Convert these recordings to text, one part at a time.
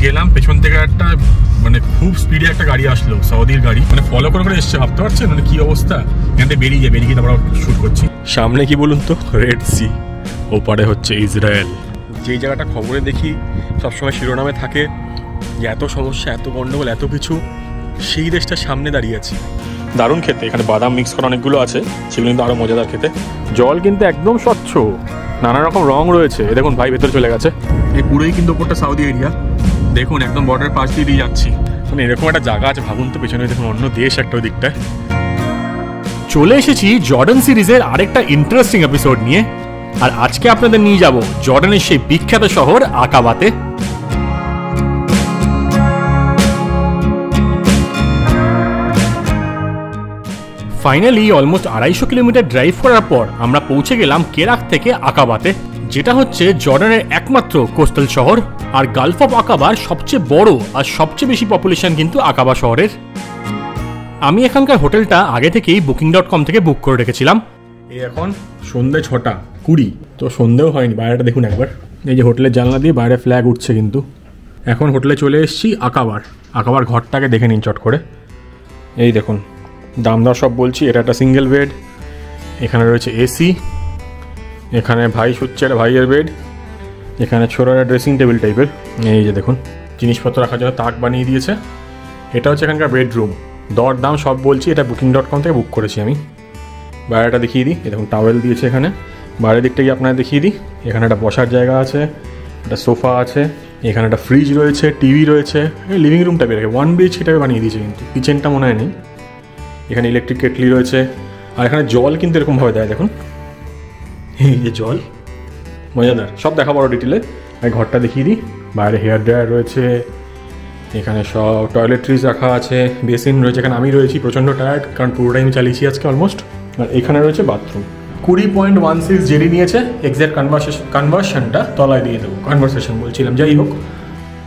গেলাম, পেছন থেকে একটা মানে খুব স্পিডে একটা গাড়ি আসলো, সৌদির গাড়ি, মানে ফলো করে করে এসছে, ভাবতে পারছেন মানে কি অবস্থা। এখান থেকে বেরিয়ে গিয়ে তারপর শুট করছি। সামনে কি বলুন তো, রেড সি, ওপারে হচ্ছে ইসরায়েল। যেই জায়গাটা খবরে দেখি সবসময় শিরোনামে থাকে যে এত সমস্যা, এত গন্ডগোল, এত কিছু, সেই দেশটার সামনে দাঁড়িয়ে আছি। দারুণ খেতে, এখানে বাদাম মিক্স করা অনেকগুলো আছে, সেগুলো কিন্তু আরও মজাদার খেতে। জল কিন্তু একদম স্বচ্ছ, নানা রকম রং রয়েছে। দেখুন ভাই ভেতরে চলে গেছে, এই পুরোই কিন্তু ওপরটা সৌদি এরিয়া। দেখুন একদম বর্ডারের পাশ দিয়ে যাচ্ছি, মানে এরকম একটা জায়গা আছে, ভাবুন তো, পেছনে দেখুন অন্য দেশ একটা ওই দিকটায়। চলে এসেছি জর্ডান সিরিজের আরেকটা ইন্টারেস্টিং এপিসোড নিয়ে। আর আজকে আপনাদের নিয়ে যাব জর্ডানের সেই বিখ্যাত শহর আকাবাতে। ফাইনালি অলমোস্ট 250 কিলোমিটার ড্রাইভ করার পর আমরা পৌঁছে গেলাম কেরাক থেকে আকাবাতে, যেটা হচ্ছে জর্ডানের একমাত্র কোস্টাল শহর আর গালফ অফ আকাবার সবচেয়ে বড় আর সবচেয়ে বেশি পপুলেশন কিন্তু আকাবা শহরের। আমি এখানকার হোটেলটা আগে থেকেই booking.com থেকে বুক করে রেখেছিলাম। এই এখন সন্ধ্যে 6:20, তো সন্ধ্যেও হয়নি, বাইরেটা দেখুন একবার। এই যে হোটেলের জানলা দিয়ে বাইরে ফ্ল্যাগ উঠছে কিন্তু। এখন হোটেলে চলে এসেছি আকাবার ঘরটাকে দেখে নিন চট করে। এই দেখুন দাম দর সব বলছি। এটা একটা সিঙ্গেল বেড, এখানে রয়েছে এসি, এখানে ভাই শুচ্ছে, একটা ভাইয়ের বেড, এখানে ছোটো একটা ড্রেসিং টেবিল টাইপের। এই যে দেখুন জিনিসপত্র রাখার জন্য তাক বানিয়ে দিয়েছে। এটা হচ্ছে এখানকার বেডরুম। দর দাম সব বলছি, এটা booking.com থেকে বুক করেছি আমি। বাইরেটা দেখিয়ে দিই, দেখুন টাওয়েল দিয়েছে এখানে। বাইরের দিকটা গিয়ে আপনারা দেখিয়ে দিই, এখানে একটা বসার জায়গা আছে, একটা সোফা আছে, এখানে একটা ফ্রিজ রয়েছে, টিভি রয়েছে, লিভিং রুম টাইপের 1 BHK টাইপের বানিয়ে দিয়েছে, কিন্তু কিচেনটা মনে হয় নেই। এখানে ইলেকট্রিক কেটলি রয়েছে, আর এখানে জল কিন্তু এরকমভাবে দেয়, দেখুন এই যে জল, মজাদার। সব দেখাবো বড় ডিটেলে। আমি ঘরটা দেখিয়ে দিই। বাইরে হেয়ার ড্রায়ার রয়েছে, এখানে সব টয়লেট্রিজ রাখা আছে, বেসিন রয়েছে। এখানে আমি রয়েছি প্রচণ্ড টায়ার্ড, কারণ পুরোটাই আমি চালিয়েছি আজকে অলমোস্ট। আর এখানে রয়েছে বাথরুম। 20.16 জেডি নিয়েছে, এক্স্যাক্ট কনভার্সনটা তলায় দিয়ে দেবো, কনভারসেশন বলছিলাম। যাই হোক,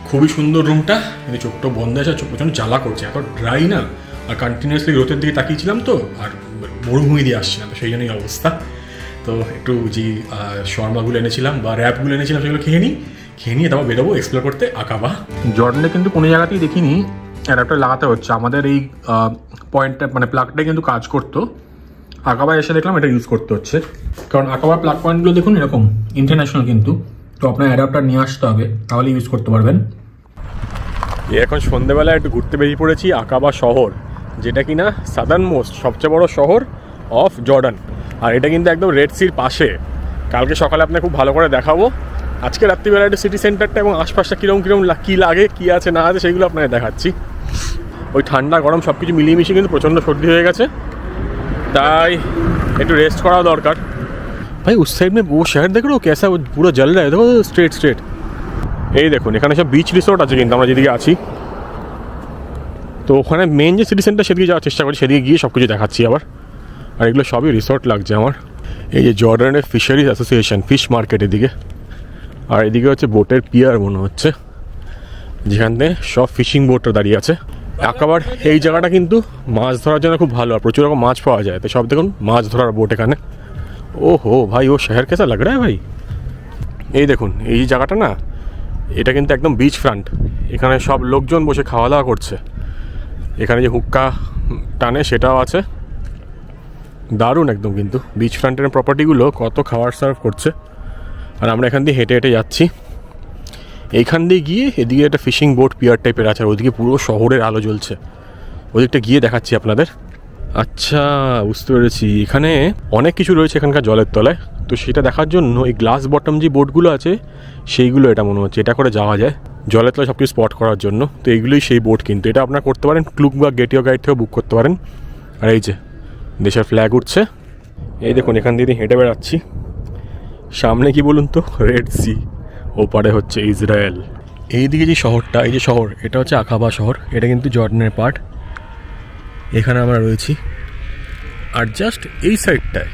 খুবই সুন্দর রুমটা, কিন্তু চোখটা বন্ধ আছে, প্রচণ্ড জ্বালা করছে, এত ড্রাই না। আর কন্টিনিউয়াসলি রোদের দিকে তাকিয়েছিলাম তো, আর মরুভূমি দিয়ে আসছিলাম, তো সেই জন্যই অবস্থা। তো একটু যে শর্মাগুলো এনেছিলাম বা র্যাপগুলো এনেছিলাম, সেগুলো খেয়ে নিয়ে তারপর বেরোবো এক্সপ্লোর করতে আকাবা। জর্ডানে কিন্তু কোনো জায়গাতেই দেখিনি অ্যাডাপ্টার লাগাতে হচ্ছে। আমাদের এই পয়েন্টটা মানে প্লাগটাই কিন্তু কাজ করতো, আকাবায় এসে দেখলাম এটা ইউজ করতে হচ্ছে। কারণ আকাবার প্লাগ পয়েন্টগুলো দেখুন এরকম ইন্টারন্যাশনাল কিন্তু, তো আপনার অ্যাডাপ্টার নিয়ে আসতে হবে, তাহলে ইউজ করতে পারবেন। এখন সন্ধ্যেবেলা একটু ঘুরতে বেরিয়ে পড়েছি আকাবা শহর, যেটা কিনা সাদার্ন মোস্ট সবচেয়ে বড় শহর অফ জর্ডান। আর এটা কিন্তু একদম রেড সির পাশে। কালকে সকালে আপনাকে খুব ভালো করে দেখাবো। আজকে রাত্রিবেলা একটু সিটি সেন্টারটা এবং আশপাশটা কীরকম কী লাগে, কী আছে না আছে, সেইগুলো আপনাকে দেখাচ্ছি। ওই ঠান্ডা গরম সব কিছু মিলিয়ে মিশিয়ে কিন্তু প্রচণ্ড সর্দি হয়ে গেছে, তাই একটু রেস্ট করা দরকার। ভাই উস সাইড में वो शहर देख रहे हो कैसा, पूरा जल रहा है, देखो स्ट्रेट। এই দেখুন এখানে সব বিচ রিসোর্ট আছে, কিন্তু আমরা যেদিকে আছি, তো ওখানে মেন যে সিটি সেন্টার সেদিকে যাওয়ার চেষ্টা করি, সেদিকে গিয়ে সব কিছু দেখাচ্ছি আবার। আর এগুলো সবই রিসোর্ট লাগছে আমার। এই যে জর্ডানের ফিশারিজ অ্যাসোসিয়েশন, ফিশ মার্কেট এদিকে, আর এদিকে হচ্ছে বোটের পিয়ার মনে হচ্ছে, যেখানে সব ফিশিং বোটটা দাঁড়িয়ে আছে। আকাবার এই জায়গাটা কিন্তু মাছ ধরার জন্য খুব ভালো, আর প্রচুর রকম মাছ পাওয়া যায়। তো সব দেখুন মাছ ধরার বোট এখানে। ও হো ভাই, ও শহর কেসা লাগ রা হ্যায় ভাই। এই দেখুন এই জায়গাটা না, এটা কিন্তু একদম বিচ ফ্রন্ট। এখানে সব লোকজন বসে খাওয়া দাওয়া করছে। এখানে যে হুক্কা টানে সেটাও আছে, দারুণ একদম। কিন্তু বিচ ফ্রন্টের প্রপার্টিগুলো কত খাবার সার্ভ করছে। আর আমরা এখান দিয়ে হেঁটে হেঁটে যাচ্ছি। এইখান দিয়ে গিয়ে এদিকে একটা ফিশিং বোট পিয়ার টাইপের আছে, আর ওদিকে পুরো শহরের আলো জ্বলছে। ওদিকটা গিয়ে দেখাচ্ছি আপনাদের। আচ্ছা বুঝতে পেরেছি, এখানে অনেক কিছু রয়েছে এখানকার জলের তলায়। তো সেটা দেখার জন্য এই গ্লাস বটম যে বোটগুলো আছে সেইগুলো এটা মনে হচ্ছে, এটা করে যাওয়া যায় জলের তলায় সব কিছু স্পট করার জন্য। তো এইগুলোই সেই বোট, কিন্তু এটা আপনারা করতে পারেন ক্লুক বা গেটিও গাইড থেকেও বুক করতে পারেন। আর এই যে দেশের ফ্ল্যাগ উঠছে, এই দেখুন এখান দিয়ে হেঁটে বেড়াচ্ছি। সামনে কি বলুন তো, রেড সি, ওপারে হচ্ছে ইসরায়েল। এইদিকে যে শহরটা, এই যে শহর, এটা হচ্ছে আকাবা শহর। এটা কিন্তু জর্ডানের পার্ট। এখানে আমরা রয়েছি। আর জাস্ট এই সাইডটায়,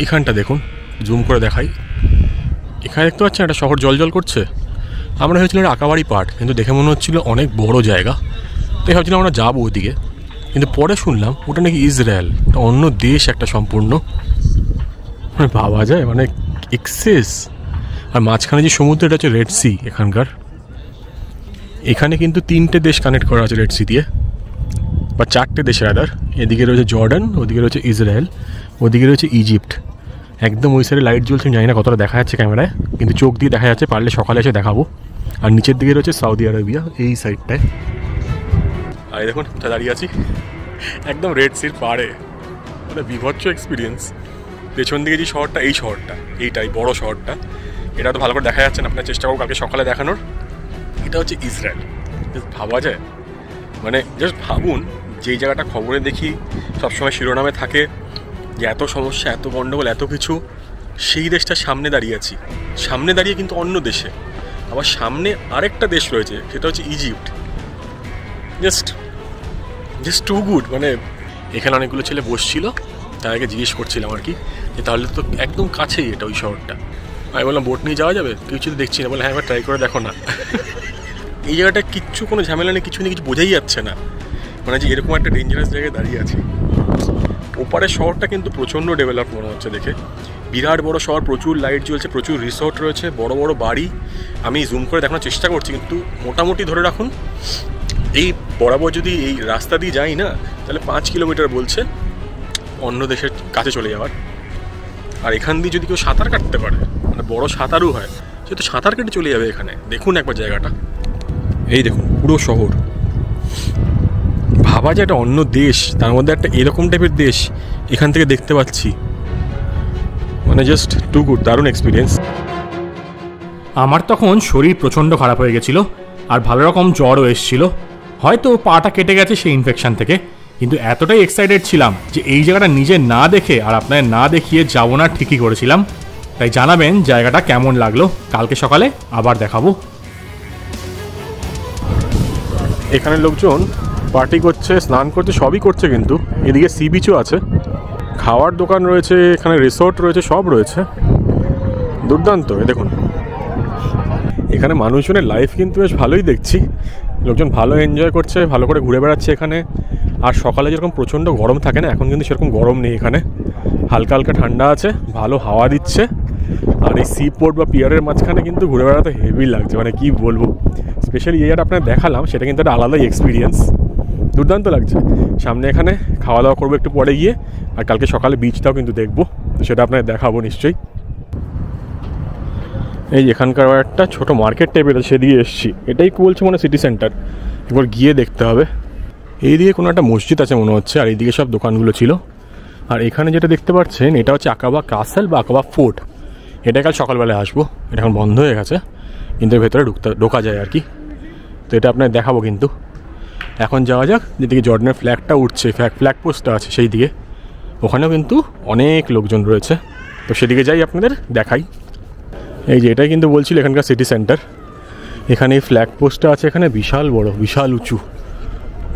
এখানটা দেখুন, জুম করে দেখাই, এখানে দেখতে পাচ্ছেন একটা শহর জল জল করছে। আমরা ভেবেছিলাম এটা আকাবারই পার্ট, কিন্তু দেখে মনে হচ্ছিল অনেক বড় জায়গা, তাই ভাবছিলাম আমরা যাবো ওদিকে। কিন্তু পরে শুনলাম ওটা নাকি ইসরায়েল, অন্য দেশ একটা সম্পূর্ণ। মানে ভাবা যায়, মানে এক্সেস। আর মাঝখানে যে সমুদ্র, এটা হচ্ছে রেড সি এখানকার। এখানে কিন্তু 3টে দেশ কানেক্ট করা আছে রেড সি দিয়ে, বা 4টে দেশ রাদার। এদিকে রয়েছে জর্ডান, ওদিকে রয়েছে ইসরায়েল, ওদিকে রয়েছে ইজিপ্ট। একদম ওই সাইডে লাইট জ্বলছে, জানি না কতটা দেখা যাচ্ছে ক্যামেরায়, কিন্তু চোখ দিয়ে দেখা যাচ্ছে, পারলে সকালে এসে দেখাবো। আর নিচের দিকে রয়েছে সৌদি আরবিয়া এই সাইডটায়। আর দেখুন দাঁড়িয়ে আছি একদম রেড সির পাড়ে, মানে বিভৎস এক্সপিরিয়েন্স। পেছন দিকে যে শহরটা, এই শহরটা, এইটাই বড় শহরটা, এটা তো ভালো করে দেখা যাচ্ছে না, আপনার চেষ্টা করবো কালকে সকালে দেখানোর। এটা হচ্ছে ইসরায়েল। জাস্ট ভাবা যায়, মানে জাস্ট ভাবুন, যেই জায়গাটা খবরে দেখি সবসময় শিরোনামে থাকে যে এত সমস্যা, এত গণ্ডগোল, এত কিছু, সেই দেশটার সামনে দাঁড়িয়ে আছি। সামনে দাঁড়িয়ে কিন্তু অন্য দেশে, আবার সামনে আরেকটা দেশ রয়েছে, সেটা হচ্ছে ইজিপ্ট। Just two good. মানে এখানে অনেকগুলো ছেলে বসছিল, তাদেরকে জিজ্ঞেস করছিলাম আর কি, যে তাহলে তো একদম কাছেই এটা ওই শহরটা। আমি বললাম বোট নিয়ে যাওয়া যাবে, কিছু তো দেখছি না। বলে হ্যাঁ, এবার ট্রাই করে দেখো না। এই জায়গাটা কিচ্ছু, কোনো ঝামেলা নেই, কিছু নেই, কিছু বোঝাই যাচ্ছে না, মানে যে এরকম একটা ডেঞ্জারাস জায়গায় দাঁড়িয়ে আছি। ওপারের শহরটা কিন্তু প্রচণ্ড ডেভেলপ মনে হচ্ছে দেখে, বিরাট বড় শহর, প্রচুর লাইট জ্বলছে, প্রচুর রিসোর্ট রয়েছে, বড় বড় বাড়ি। আমি জুম করে দেখানোর চেষ্টা করছি, কিন্তু মোটামুটি ধরে রাখুন এই বরাবর যদি এই রাস্তা দিয়ে যাই না, তাহলে 5 কিলোমিটার বলছে অন্য দেশের কাছে চলে যাওয়ার। আর এখান দিয়ে যদি কেউ সাঁতার কাটতে পারে, মানে বড় সাঁতারু হয়, সে তো সাঁতার কেটে চলে যাবে এখানে। দেখুন একবার জায়গাটা, এই দেখুন পুরো শহর। ভাবা যায় এটা অন্য দেশ, তার মধ্যে একটা এরকম টাইপের দেশ এখান থেকে দেখতে পাচ্ছি, মানে জাস্ট টু গুড, দারুণ এক্সপিরিয়েন্স। আমার তখন শরীর প্রচণ্ড খারাপ হয়ে গেছিল, আর ভালো রকম জ্বরও এসেছিল। হয়তো পাটা কেটে গেছে সেই ইনফেকশন থেকে, কিন্তু এতটাই এক্সাইটেড ছিলাম যে এই জায়গাটা নিজে না দেখে আর আপনাদের না দেখিয়ে যাবো না, ঠিকই করেছিলাম। তাই জানাবেন জায়গাটা কেমন লাগলো, কালকে সকালে আবার দেখাবো। এখানে লোকজন পার্টি করছে, স্নান করছে, সবই করছে, কিন্তু এদিকে সি বিচও আছে, খাওয়ার দোকান রয়েছে, এখানে রিসোর্ট রয়েছে, সব রয়েছে, দুর্দান্ত। এ দেখুন এখানে মানুষজনের লাইফ কিন্তু বেশ ভালোই দেখছি, লোকজন ভালো এনজয় করছে, ভালো করে ঘুরে বেড়াচ্ছে এখানে। আর সকালে যেরকম প্রচণ্ড গরম থাকে না, এখন কিন্তু সেরকম গরম নেই এখানে, হালকা হালকা ঠান্ডা আছে, ভালো হাওয়া দিচ্ছে। আর এই সি পোর্ট বা পিয়ারের মাঝখানে কিন্তু ঘুরে বেড়াতে হেভি লাগছে, মানে কি বলবো। স্পেশালি এই জায়গাটা আপনার দেখালাম, সেটা কিন্তু একটা আলাদাই এক্সপিরিয়েন্স, দুর্দান্ত লাগছে। সামনে এখানে খাওয়া দাওয়া করবো একটু পরে গিয়ে, আর কালকে সকালে বিচটাও কিন্তু দেখবো, তো সেটা আপনাকে দেখাবো নিশ্চয়ই। এই এখানকার একটা ছোটো মার্কেট টাইপের আছে, সেদিকে এসেছি, এটাই কি বলছে মানে সিটি সেন্টার, একবার গিয়ে দেখতে হবে। এই দিকে কোনো একটা মসজিদ আছে মনে হচ্ছে, আর এইদিকে সব দোকানগুলো ছিল। আর এখানে যেটা দেখতে পাচ্ছেন, এটা হচ্ছে আকাবা কাসেল বা আকাবা ফোর্ট। এটা কাল সকালবেলায় আসবো, এটা এখন বন্ধ হয়ে গেছে, কিন্তু এর ভেতরে ঢোকা যায় আর কি। তো এটা আপনাকে দেখাবো, কিন্তু এখন যাওয়া যাক যেদিকে জর্ডানের ফ্ল্যাগটা উঠছে, ফ্ল্যাগ পোস্টটা আছে সেই দিকে, ওখানেও কিন্তু অনেক লোকজন রয়েছে, তো সেদিকে যাই আপনাদের দেখাই। এই যে এটাই কিন্তু বলছিল এখানকার সিটি সেন্টার। এখানে এই ফ্ল্যাগ পোস্টটা আছে, এখানে বিশাল বড়, বিশাল উঁচু,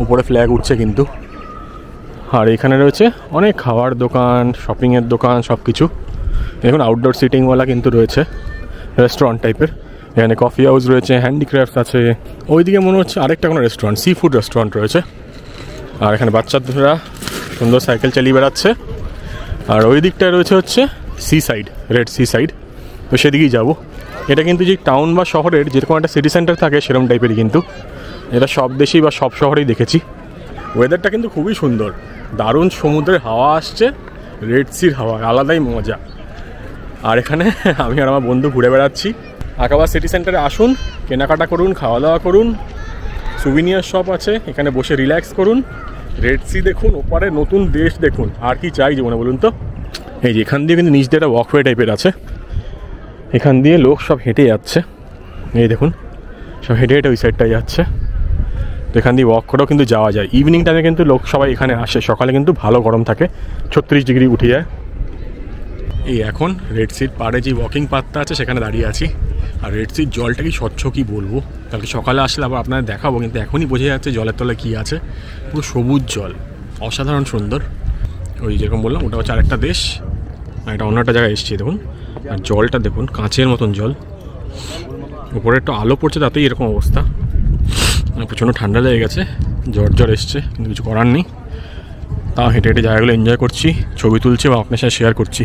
উপরে ফ্ল্যাগ উঠছে কিন্তু। আর এখানে রয়েছে অনেক খাওয়ার দোকান, শপিংয়ের দোকান, সব কিছু। দেখুন আউটডোর সিটিংওয়ালা কিন্তু রয়েছে, রেস্টুরেন্ট টাইপের। এখানে কফি হাউস রয়েছে, হ্যান্ডিক্রাফটস আছে। ওইদিকে মনে হচ্ছে আরেকটা কোনো রেস্টুরেন্ট, সি ফুড রেস্টুরেন্ট রয়েছে। আর এখানে বাচ্চারা সুন্দর সাইকেল চালিয়ে বেড়াচ্ছে। আর ওই দিকটায় রয়েছে হচ্ছে sea side, Red Sea side, তো সেদিকেই যাবো। এটা কিন্তু যে টাউন বা শহরের যেরকম একটা সিটি সেন্টার থাকে সেরকম টাইপেরই, কিন্তু এটা সব দেশেই বা সব শহরেই দেখেছি। ওয়েদারটা কিন্তু খুবই সুন্দর, দারুণ সমুদ্রের হাওয়া আসছে, রেড সির হাওয়া, আলাদাই মজা। আর এখানে আমি আর আমার বন্ধু ঘুরে বেড়াচ্ছি। আকাবা সিটি সেন্টারে আসুন, কেনাকাটা করুন, খাওয়া দাওয়া করুন, সুভিনিয়ার শপ আছে, এখানে বসে রিল্যাক্স করুন, রেড সি দেখুন, ওপারে নতুন দেশ দেখুন, আর কি চাই জীবনে বলুন তো। এই যে এখান দিয়ে কিন্তু নিচ দিয়ে একটা ওয়াকওয়ে টাইপের আছে, এখান দিয়ে লোক সব হেঁটে যাচ্ছে, এই দেখুন সব হেঁটে হেঁটে ওই সাইডটায় যাচ্ছে। তো এখান দিয়ে ওয়াক করেও কিন্তু যাওয়া যায়। ইভিনিং টাইমে কিন্তু লোক সবাই এখানে আসে, সকালে কিন্তু ভালো গরম থাকে, 36 ডিগ্রি উঠে যায়। এই এখন রেড সির পাড়ে যে ওয়াকিং পাথটা আছে সেখানে দাঁড়িয়ে আছি। আর রেড সির জলটা কি স্বচ্ছ কি বলবো, কালকে সকালে আসলে আবার আপনাদের দেখাবো, কিন্তু এখনই বোঝা যাচ্ছে জলের তলায় কী আছে। পুরো সবুজ জল, অসাধারণ সুন্দর। ওই যেরকম বললাম ওটা হচ্ছে আরেকটা দেশ, আর এটা অন্য একটা জায়গায় এসেছি দেখুন। আর জলটা দেখুন, কাঁচের মতন জল, উপরে একটু আলো পড়ছে তাতেই এরকম অবস্থা। প্রচণ্ড ঠান্ডা লেগে গেছে, জ্বর এসছে, কিন্তু কিছু করার নেই। তাও হেঁটে হেঁটে জায়গাগুলো এনজয় করছি, ছবি তুলছি বা আপনার সাথে শেয়ার করছি।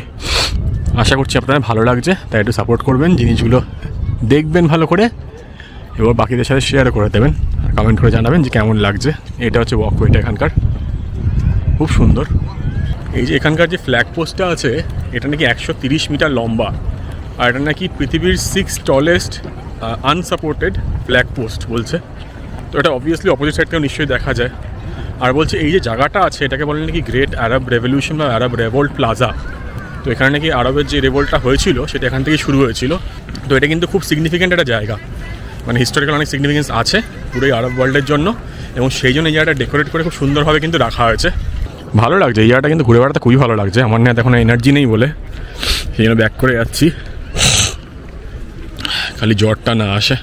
আশা করছি আপনারা ভালো লাগছে, তাই একটু সাপোর্ট করবেন, জিনিসগুলো দেখবেন ভালো করে, এবার বাকিদের সাথে শেয়ার করে দেবেন, কমেন্ট করে জানাবেন যে কেমন লাগছে। এটা হচ্ছে ওয়াকওয়েটা এখানকার, খুব সুন্দর। এই যে এখানকার যে ফ্ল্যাগ পোস্টটা আছে এটা নাকি 130 মিটার লম্বা, আর এটা নাকি পৃথিবীর 6th tallest unsupported flag post বলছে। তো এটা অবভিয়াসলি অপোজিট সাইড থেকেও নিশ্চয়ই দেখা যায়। আর বলছে এই যে জায়গাটা আছে এটাকে বলে নাকি গ্রেট আরব রেভলিউশন বা আরব রেভোল্ট প্লাজা। তো এখানে নাকি আরবের যে রেভোল্টটা হয়েছিল সেটা এখান থেকে শুরু হয়েছিল। তো এটা কিন্তু খুব সিগনিফিক্যান্ট একটা জায়গা, মানে হিস্টোরিক্যাল অনেক সিগনিফিকেন্স আছে পুরোই আরব ওয়ার্ল্ডের জন্য, এবং সেই জন্য এই জায়গাটা ডেকোরেট করে খুব সুন্দরভাবে কিন্তু রাখা হয়েছে। ভালো লাগছে এই জায়গাটা, কিন্তু ঘুরে বেড়াতে খুবই ভালো লাগছে। আমার না এখন এনার্জি নেই বলে সেই জন্য ব্যাক করে যাচ্ছি, খালি জ্বরটা না আসে,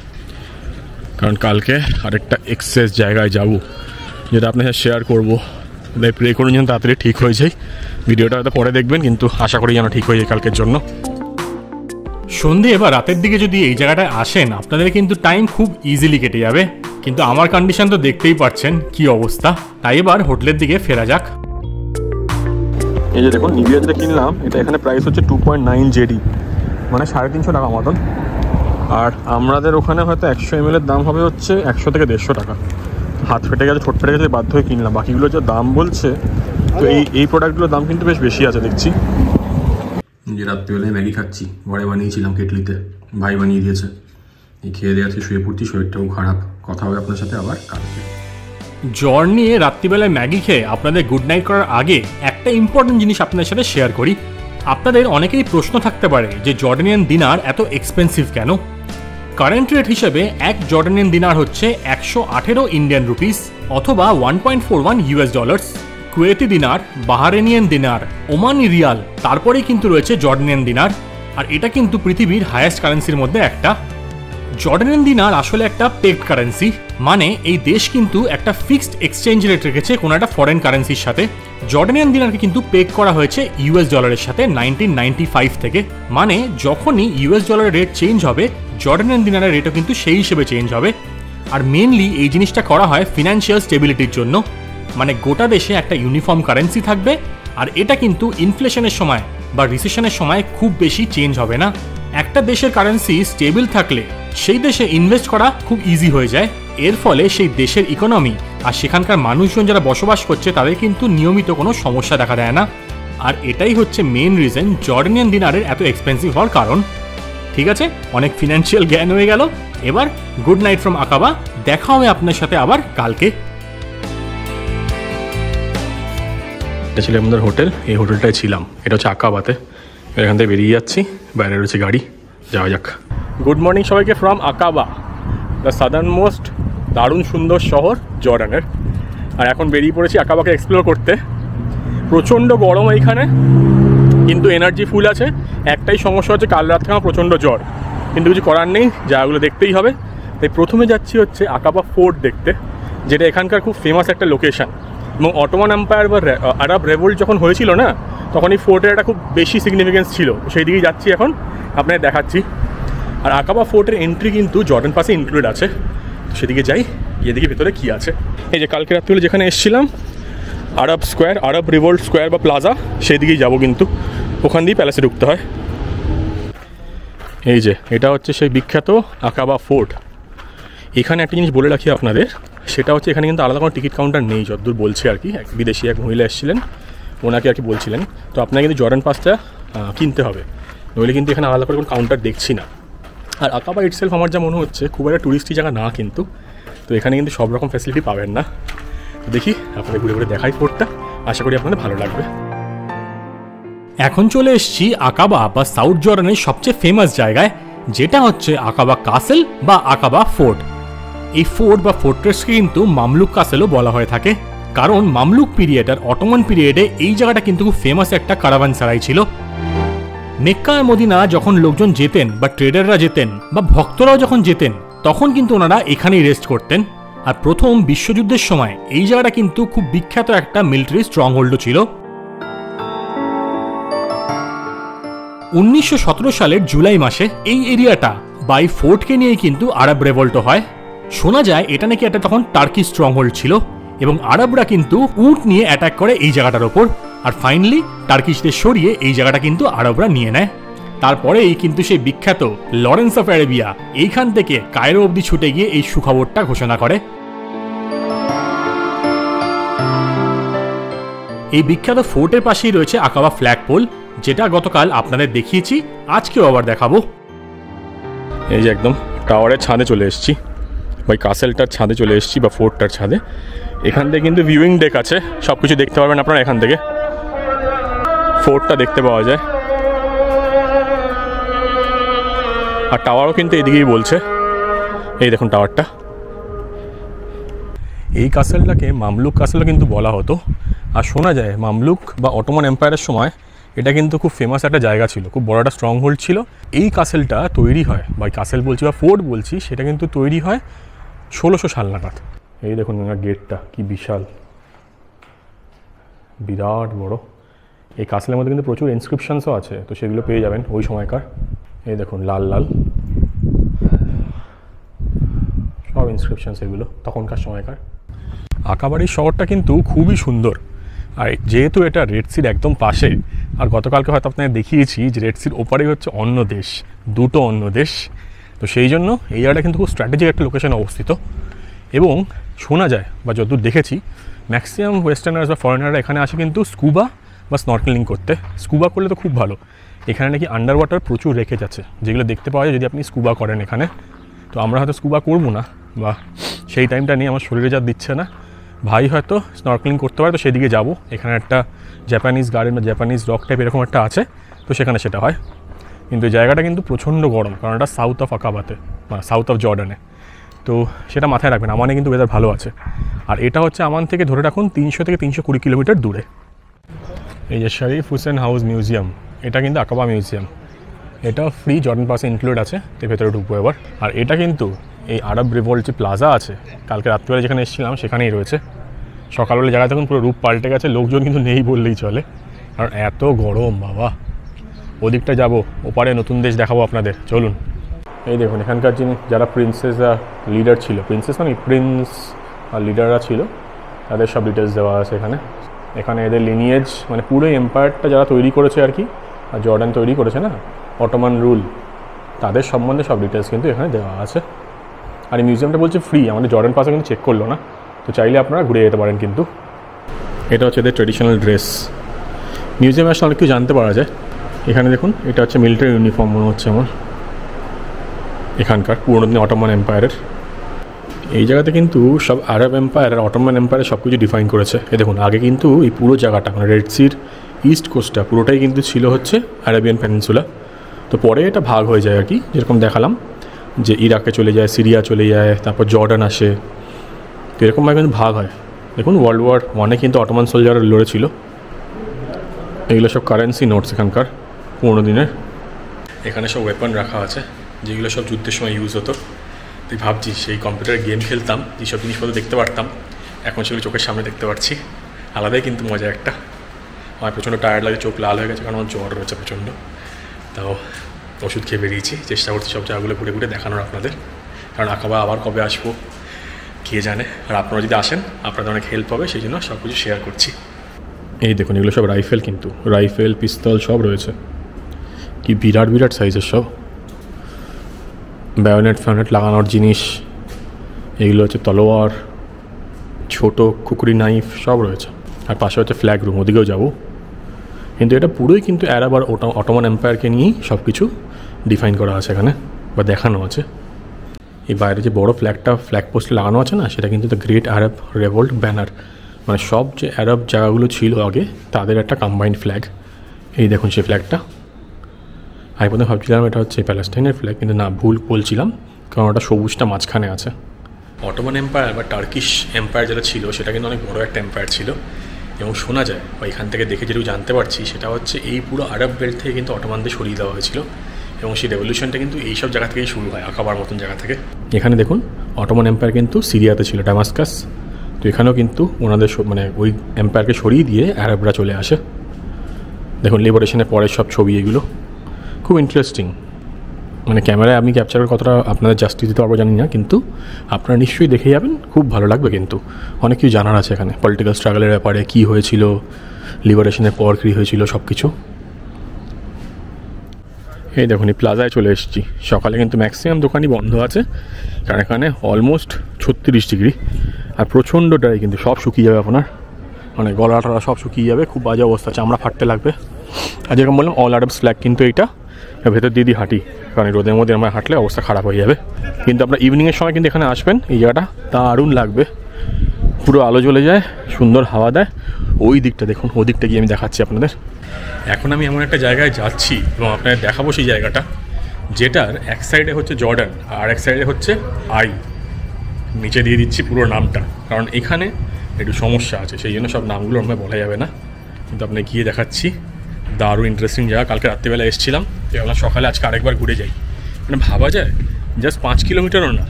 কারণ কালকে আরেকটা এক্সেস জায়গায় যাব যেটা আপনার সাথে শেয়ার করবো। তাই প্রে করুন যেন তাড়াতাড়ি ঠিক হয়ে যায়। ভিডিওটা হয়তো পরে দেখবেন, কিন্তু আশা করি যেন ঠিক হয়ে যায় কালকের জন্য। সন্ধে বা রাতের দিকে যদি এই জায়গাটায় আসেন আপনাদের কিন্তু টাইম খুব ইজিলি কেটে যাবে, কিন্তু আমার কন্ডিশন তো দেখতেই পাচ্ছেন কি অবস্থা। তাই এবার হোটেলের দিকে ফেরা যাক। এই যে দেখুন নিভিয়া যেটা কিনলাম এটা এখানে প্রাইস হচ্ছে 2.9 জেডি, মানে 350 টাকা মতন। আর আমাদের ওখানে হয়তো 100 ml এর দাম হবে হচ্ছে 100 থেকে 150 টাকা। হাত ফেটে গেছে, ছোট ফেটে গেছে, বাধ্য হয়ে কিনলাম। বাকিগুলো যে দাম বলছে, তো এই প্রোডাক্টগুলোর দাম কিন্তু বেশ বেশি আছে দেখছি। যে রাত্রিবেলায় ম্যাগি খাচ্ছি, ঘরে বানিয়েছিলাম কেটলিতে, ভাই বানিয়ে দিয়েছে। এই খেয়ে দিয়ে আজকে শুয়ে পড়ছি, শরীরটাও খারাপ। কথা হবে আপনার সাথে আবার কালকে। জ্বর নিয়ে রাত্রিবেলায় ম্যাগি খেয়ে আপনাদের গুড নাইট করার আগে একটা ইম্পর্টেন্ট জিনিস আপনাদের সাথে শেয়ার করি। আপনাদের অনেকেরই প্রশ্ন থাকতে পারে যে জর্ডানিয়ান দিনার এত এক্সপেন্সিভ কেন। কারেন্ট রেট হিসেবে এক জর্ডানিয়ান দিনার হচ্ছে 118 ইন্ডিয়ান রুপিস অথবা 1.41 US ডলার্স। কুয়েতি দিনার, বাহারেনিয়ান দিনার, ওমানি রিয়াল, তারপরেই কিন্তু রয়েছে জর্ডানিয়ান দিনার। আর এটা কিন্তু পৃথিবীর হাইয়েস্ট কারেন্সির মধ্যে একটা। জর্ডানিয়ান দিনার আসলে একটা পেগড কারেন্সি, মানে এই দেশ কিন্তু একটা ফিক্সড এক্সচেঞ্জ রেট রেখেছে কোনো একটা ফরেন কারেন্সির সাথে। জর্ডানিয়ান দিনারকে কিন্তু পেগ করা হয়েছে US ডলারের সাথে 1995 থেকে, মানে যখনই US ডলারের রেট চেঞ্জ হবে জর্ডানিয়ান দিনারের রেটও কিন্তু সেই হিসেবে চেঞ্জ হবে। আর মেনলি এই জিনিসটা করা হয় ফিনান্সিয়াল স্টেবিলিটির জন্য, মানে গোটা দেশে একটা ইউনিফর্ম কারেন্সি থাকবে। আর এটা কিন্তু ইনফ্লেশনের সময় বা রিসেশনের সময় খুব বেশি চেঞ্জ হবে না। একটা দেশের কারেন্সি স্টেবল থাকলে সেই দেশে ইনভেস্ট করা খুব ইজি হয়ে যায়। এর ফলে সেই দেশের ইকোনমি আর সেখানকার মানুষজন যারা বসবাস করছে তাদের কিন্তু নিয়মিত কোনো সমস্যা দেখা দেয় না। আর এটাই হচ্ছে মেন রিজন জর্ডানিয়ান দিনারের এত এক্সপেন্সিভ হওয়ার কারণ। ঠিক আছে, অনেক ফিনান্সিয়াল জ্ঞান হয়ে গেল। এবার গুড নাইট ফ্রম আকাবা, দেখা হবে আপনার সাথে আবার কালকে। এটা ছিল আমাদের হোটেল, এই হোটেলটায় ছিলাম। এটা হচ্ছে আকাবাতে। এখান থেকে বেরিয়ে যাচ্ছি, বাইরে রয়েছে গাড়ি, যাওয়া যাক। গুড মর্নিং সবাইকে ফ্রম আকাবা, দ্য সাদার্ন মোস্ট দারুণ সুন্দর শহর জর্ডানের। আর এখন বেরিয়ে পড়েছি আকাবাকে এক্সপ্লোর করতে। প্রচণ্ড গরম এইখানে, কিন্তু এনার্জি ফুল আছে। একটাই সমস্যা হচ্ছে কাল রাত থেকে আমার প্রচণ্ড জ্বর, কিন্তু কিছু করার নেই, জায়গাগুলো দেখতেই হবে। তাই প্রথমে যাচ্ছি হচ্ছে আকাবা ফোর্ট দেখতে, যেটা এখানকার খুব ফেমাস একটা লোকেশান। এবং অটোমান এম্পায়ার বা আরব রেভোল্ট যখন হয়েছিল না, তখন এই ফোর্টের একটা খুব বেশি সিগনিফিকেন্স ছিল। সেই দিকেই যাচ্ছি এখন, আপনাদের দেখাচ্ছি। আর আকাবা ফোর্টের এন্ট্রি কিন্তু জর্ডান পাসে ইনক্লুড আছে, সেদিকে যাই, গিয়ে দেখি ভেতরে কী আছে। এই যে কালকে রাত্রিবেলা যেখানে এসেছিলাম আরব স্কোয়ার, আরব রিভোল্ট স্কোয়ার বা প্লাজা, সেই দিকেই যাবো, কিন্তু ওখান দিয়েই প্যালেসে ঢুকতে হয়। এই যে এটা হচ্ছে সেই বিখ্যাত আকাবা ফোর্ট। এখানে একটা জিনিস বলে রাখি আপনাদের, সেটা হচ্ছে এখানে কিন্তু আলাদা কোনো টিকিট কাউন্টার নেই যতদূর বলছে আর কি। এক বিদেশি এক মহিলা এসেছিলেন, ওনাকে আর কি বলছিলেন। তো আপনাকে কিন্তু জর্ডান পাসটা কিনতে হবে, নইলে কিন্তু এখানে আলাদা করে কোনো কাউন্টার দেখছি না। আর আকাবা ইটসেলফ আমার যা মনে হচ্ছে খুব একটা টুরিস্টি জায়গা না কিন্তু, তো এখানে কিন্তু সব রকম ফ্যাসিলিটি পাবেন না। তো দেখি আপনাদের ঘুরে ঘুরে দেখাই ফোর্টটা, আশা করি আপনাদের ভালো লাগবে। এখন চলে এসেছি আকাবা বা সাউথ জর্ডানের সবচেয়ে ফেমাস জায়গায়, যেটা হচ্ছে আকাবা কাসেল বা আকাবা ফোর্ট। এই ফোর্ট বা ফোর্ট্রেসকে কিন্তু মামলুক কাসেলও বলা হয়ে থাকে, কারণ মামলুক পিরিয়ড আর অটোমান পিরিয়ডে এই জায়গাটা কিন্তু খুব ফেমাস একটা কারাভান সারাই ছিল। মেক্কা আর মদিনা যখন লোকজন যেতেন বা ট্রেডাররা যেতেন বা ভক্তরাও যখন যেতেন, তখন কিন্তু ওনারা এখানেই রেস্ট করতেন। আর প্রথম বিশ্বযুদ্ধের সময় এই জায়গাটা কিন্তু খুব বিখ্যাত একটা মিলিটারি স্ট্রং হোল্ডও ছিল। 1917 সালের জুলাই মাসে এই এরিয়াটা বাই ফোর্টকে নিয়ে কিন্তু আরব রেভল্ট হয়। শোনা যায় এটা নাকি একটা তখন টার্কি স্ট্রং হোল্ড ছিল, এবং আরবরা কিন্তু উট নিয়ে অ্যাটাক করে এই জায়গাটার ওপর। আর ফাইনালি টার্কিশদের সরিয়ে এই জায়গাটা কিন্তু আরবরা নিয়ে নেয়। তারপরেই কিন্তু সেই বিখ্যাত লরেন্স অফ অ্যারেবিয়া এইখান থেকে কায়রো অবধি ছুটে গিয়ে এই সুখবরটা ঘোষণা করে। এই বিখ্যাত ফোর্টের পাশেই রয়েছে আকাবা ফ্ল্যাগ পোল, যেটা গতকাল আপনাদের দেখিয়েছি, আজকেও আবার দেখাবো। এই যে একদম টাওয়ারের ছাদে চলে এসেছি, ওই কাসেলটার ছাদে চলে এসেছি বা ফোর্টটার ছাদে। এখান থেকে কিন্তু ভিউইং ডেক আছে, সব কিছু দেখতে পারবেন আপনারা। এখান থেকে ফোর্টটা দেখতে পাওয়া যায়, আর টাওয়ারও কিন্তু এদিকেই বলছে। এই দেখুন টাওয়ারটা। এই কাসেলটাকে মামলুক কাসেলও কিন্তু বলা হতো, আর শোনা যায় মামলুক বা অটোমান এম্পায়ারের সময় এটা কিন্তু খুব ফেমাস একটা জায়গা ছিল, খুব বড় একটা স্ট্রং হোল্ড ছিল। এই কাসেলটা তৈরি হয়, বা কাসেল বলছি বা ফোর্ট বলছি, সেটা কিন্তু তৈরি হয় 1600 সাল নাগাদ। এই দেখুন গেটটা কি বিশাল, বিরাট বড়। এই কাসেলের মধ্যে কিন্তু প্রচুর ইনস্ক্রিপশনসও আছে, তো সেগুলো পেয়ে যাবেন ওই সময়কার। এই দেখুন লাল লাল সব ইনস্ক্রিপশনস, এগুলো তখনকার সময়কার। আকাবাড়ির শহরটা কিন্তু খুবই সুন্দর, আর যেহেতু এটা রেড সির একদম পাশে, আর গতকালকে হয়তো আপনাদের দেখিয়েছি যে রেড সির ওপারেই হচ্ছে অন্য দেশ, দুটো অন্য দেশ, তো সেই জন্য এই জায়গাটা কিন্তু খুব স্ট্র্যাটেজিক একটা লোকেশনে অবস্থিত। এবং শোনা যায় বা যতদূর দেখেছি ম্যাক্সিমাম ওয়েস্টার্নার্স বা ফরেনাররা এখানে আসে কিন্তু স্কুবা বা স্নর্কেলিং করতে। স্কুবা করলে তো খুব ভালো, এখানে নাকি আন্ডার ওয়াটার প্রচুর রেখেজ আছে, যেগুলো দেখতে পাওয়া যায় যদি আপনি স্কুবা করেন এখানে। তো আমরা হয়তো স্কুবা করবো না, বা সেই টাইমটা নিয়ে আমার শরীরে যা দিচ্ছে না, ভাই হয়তো স্নর্কেলিং করতে পারে, তো সেদিকে যাব। এখানে একটা জাপানিজ গার্ডেন বা জাপানিজ রক টাইপ এরকম একটা আছে, তো সেখানে সেটা হয়। কিন্তু জায়গাটা কিন্তু প্রচণ্ড গরম, কারণ এটা সাউথ অফ আকাবাতে বা সাউথ অফ জর্ডানে, তো সেটা মাথায় রাখবেন। আমানে কিন্তু ওয়েদার ভালো আছে, আর এটা হচ্ছে আমান থেকে ধরে রাখুন 300 থেকে 320 কিলোমিটার দূরে। এই যে শরীফ হুসেন হাউস মিউজিয়াম, এটা কিন্তু আকাবা মিউজিয়াম, এটা ফ্রি, জর্ডান পাসে ইনক্লুড আছে, তো ভেতরে ঢুকবো এবার। আর এটা কিন্তু এই আরব রিভোল্ট যে প্লাজা আছে, কালকে রাত্রিবেলা যেখানে এসেছিলাম সেখানেই রয়েছে। সকালবেলা জায়গা তখন পুরো রূপ পাল্টে গেছে, লোকজন কিন্তু নেই বললেই চলে, কারণ এত গরম বাবা। ওদিকটা যাব, ওপারে নতুন দেশ দেখাবো আপনাদের, চলুন। এই দেখুন এখানকার যিনি যারা প্রিন্সেস লিডার ছিল, প্রিন্সেস মানে প্রিন্স আর লিডাররা ছিল, তাদের সব ডিটেলস দেওয়া আছে এখানে। এখানে এদের লিনিয়েজ মানে পুরো এম্পায়ারটা যারা তৈরি করেছে আর কি, আর জর্ডান তৈরি করেছে না, অটোমান রুল, তাদের সম্বন্ধে সব ডিটেলস কিন্তু এখানে দেওয়া আছে। আর এই মিউজিয়ামটা বলছে ফ্রি, আমাদের জর্ডান পাসে কিন্তু চেক করলো না, তো চাইলে আপনারা ঘুরে যেতে পারেন। কিন্তু এটা হচ্ছে এদের ট্রেডিশনাল ড্রেস। মিউজিয়ামে আসলে অনেক কিছু জানতে পারা যায়। এখানে দেখুন এটা হচ্ছে মিলিটারি ইউনিফর্ম মনে হচ্ছে আমার, এখানকার পুরোনো দিন অটোমান এম্পায়ারের। এই জায়গাতে কিন্তু সব আরব এম্পায়ার আর অটোমান এম্পায়ারের সব কিছু ডিফাইন করেছে। এই দেখুন আগে কিন্তু এই পুরো জায়গাটা মানে রেড সির ইস্ট কোস্টটা পুরোটাই কিন্তু ছিল হচ্ছে আরাবিয়ান পেনিনসুলা, তো পরে এটা ভাগ হয়ে যায় আর কি, যেরকম দেখালাম যে ইরাকে চলে যায়, সিরিয়া চলে যায়, তারপর জর্ডান আসে, তো এরকমভাবে কিন্তু ভাগ হয়। দেখুন ওয়ার্ল্ড ওয়ার 1 কিন্তু অটোমান সোলজাররা লড়েছিল। এগুলো সব কারেন্সি নোটস এখানকার পুরোনো দিনের। এখানে সব ওয়েপন রাখা আছে, যেগুলো সব যুদ্ধের সময় ইউজ হতো। তুই ভাবছি সেই কম্পিউটারে গেম খেলতাম, যেসব জিনিসপত্র দেখতে পারতাম, এখন সেগুলো চোখের সামনে দেখতে পাচ্ছি, আলাদাই কিন্তু মজা একটা। আমার প্রচণ্ড টায়ার্ড লাগে, চোখ লাল হয়ে গেছে, কারণ আমার জ্বর রয়েছে প্রচণ্ড। তাও ওষুধ খেয়ে বেরিয়েছি, চেষ্টা করছি সব জায়গাগুলো ঘুরে ঘুরে দেখানোর আপনাদের, কারণ আকাবা আবার কবে আসবো কে জানে। আর আপনারা যদি আসেন আপনাদের অনেক হেল্প হবে, সেই জন্য সব কিছু শেয়ার করছি। এই দেখুন এগুলো সব রাইফেল, কিন্তু রাইফেল পিস্তল সব রয়েছে, কি বিরাট বিরাট সাইজের সব। বায়োনেট ফ্যানেট লাগানোর জিনিস, এগুলো হচ্ছে তলোয়ার, ছোটো কুকুরি নাইফ সব রয়েছে। আর পাশে হচ্ছে ফ্ল্যাগ রুম, ওদিকেও যাবো। কিন্তু এটা পুরোই কিন্তু আরব আর অটোমান এম্পায়ারকে নিয়েই সব কিছু ডিফাইন করা আছে এখানে বা দেখানো আছে। এই বাইরে যে বড় ফ্ল্যাগটা ফ্ল্যাগ পোস্টে লাগানো আছে না, সেটা কিন্তু দ্য গ্রেট আরব রেভোল্ট ব্যানার, মানে সব যে আরব জায়গাগুলো ছিল আগে তাদের একটা কম্বাইন্ড ফ্ল্যাগ। এই দেখুন সেই ফ্ল্যাগটা। আমি প্রথমে ভাবছিলাম এটা হচ্ছে প্যালেস্টাইনের ফ্ল্যাগ, কিন্তু না, ভুল বলছিলাম, কারণ ওটা সবুজটা মাঝখানে আছে। অটোমান এম্পায়ার বা টার্কিশ এম্পায়ার যেটা ছিল সেটা কিন্তু অনেক বড় একটা এম্পায়ার ছিল, এবং শোনা যায় বা এখান থেকে দেখে যেটুকু জানতে পারছি সেটা হচ্ছে এই পুরো আরব বেল্ট থেকে কিন্তু অটোমানদের সরিয়ে দেওয়া হয়েছিল, এবং সেই রেভলিউশনটা কিন্তু এইসব জায়গা থেকেই শুরু হয়, আকাবার মতন জায়গা থেকে। এখানে দেখুন অটোমান এম্পায়ার কিন্তু সিরিয়াতে ছিল, ডামাস্কাস, তো এখানেও কিন্তু ওনাদের মানে ওই এম্পায়ারকে সরিয়ে দিয়ে আরবরা চলে আসে। দেখুন লিবারেশনের পরের সব ছবি, এগুলো খুব ইন্টারেস্টিং। মানে ক্যামেরায় আমি ক্যাপচার করে কতটা আপনাদের জাস্টিস দিতে পারবো জানি না, কিন্তু আপনারা নিশ্চয়ই দেখে যাবেন, খুব ভালো লাগবে। কিন্তু অনেক কিছু জানার আছে এখানে, পলিটিক্যাল স্ট্রাগলের ব্যাপারে, কী হয়েছিল, লিবারেশনের পর কী হয়েছিল, সব কিছু। এই দেখুন এই প্লাজায় চলে এসেছি। সকালে কিন্তু ম্যাক্সিমাম দোকানই বন্ধ আছে, কারণ এখানে অলমোস্ট 36 ডিগ্রি আর প্রচণ্ড ড্রাই, কিন্তু সব শুকিয়ে যাবে আপনার, মানে গলা টলা সব শুকিয়ে যাবে, খুব বাজে অবস্থা, চামড়া ফাটতে লাগবে। আর যেরকম বললাম অল আরবস ফ্ল্যাগ কিন্তু এইটা ভেতর দিয়ে হাঁটি, কারণ রোদের মধ্যে আমরা হাঁটলে অবস্থা খারাপ হয়ে যাবে। কিন্তু আপনার ইভিনিংয়ের সময় কিন্তু এখানে আসবেন, এই জায়গাটা দারুণ লাগবে, পুরো আলো জ্বলে যায়, সুন্দর হাওয়া দেয়। ওই দিকটা দেখুন, ওই দিকটা গিয়ে আমি দেখাচ্ছি আপনাদের। এখন আমি এমন একটা জায়গায় যাচ্ছি এবং আপনাদের দেখাবো সেই জায়গাটা, যেটার এক সাইডে হচ্ছে জর্ডান আর এক সাইডে হচ্ছে আই। নিচে দিয়ে দিচ্ছি পুরো নামটা, কারণ এখানে একটু সমস্যা আছে, সেই জন্য সব নামগুলো আমায় বলা যাবে না, কিন্তু আপনি গিয়ে দেখাচ্ছি। দারুণ ইন্টারেস্টিং জায়গা। কালকে রাত্রিবেলা এসেছিলাম, এবার সকালে আজকে আরেকবার ঘুরে যাই। মানে ভাবা যায় জাস্ট 5 কিলোমিটারও না,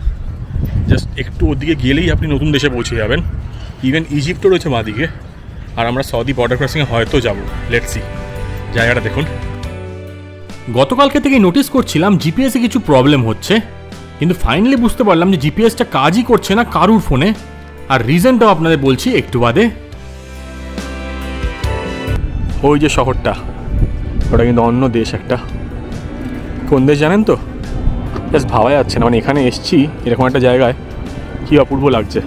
জাস্ট একটু ওদিকে গেলেই আপনি নতুন দেশে পৌঁছে যাবেন। ইভেন ইজিপ্টও রয়েছে বাঁদিকে, আর আমরা সৌদি বর্ডার ক্রসিংয়ে হয়তো যাবো, লেটস সি। জায়গাটা দেখুন। গতকালকে থেকে নোটিস করছিলাম জিপিএসে কিছু প্রবলেম হচ্ছে, কিন্তু ফাইনালি বুঝতে পারলাম যে জিপিএসটা কাজই করছে না কারুর ফোনে, আর রিজনটাও আপনাদের বলছি একটু বাদে। ওই যে শহরটা, ওটা কিন্তু অন্য দেশ একটা। কোন দেশ জানেন তো? জাস্ট ভাবা যাচ্ছে না, মানে এখানে এসছি এরকম একটা জায়গায়, কি অপূর্ব লাগছে।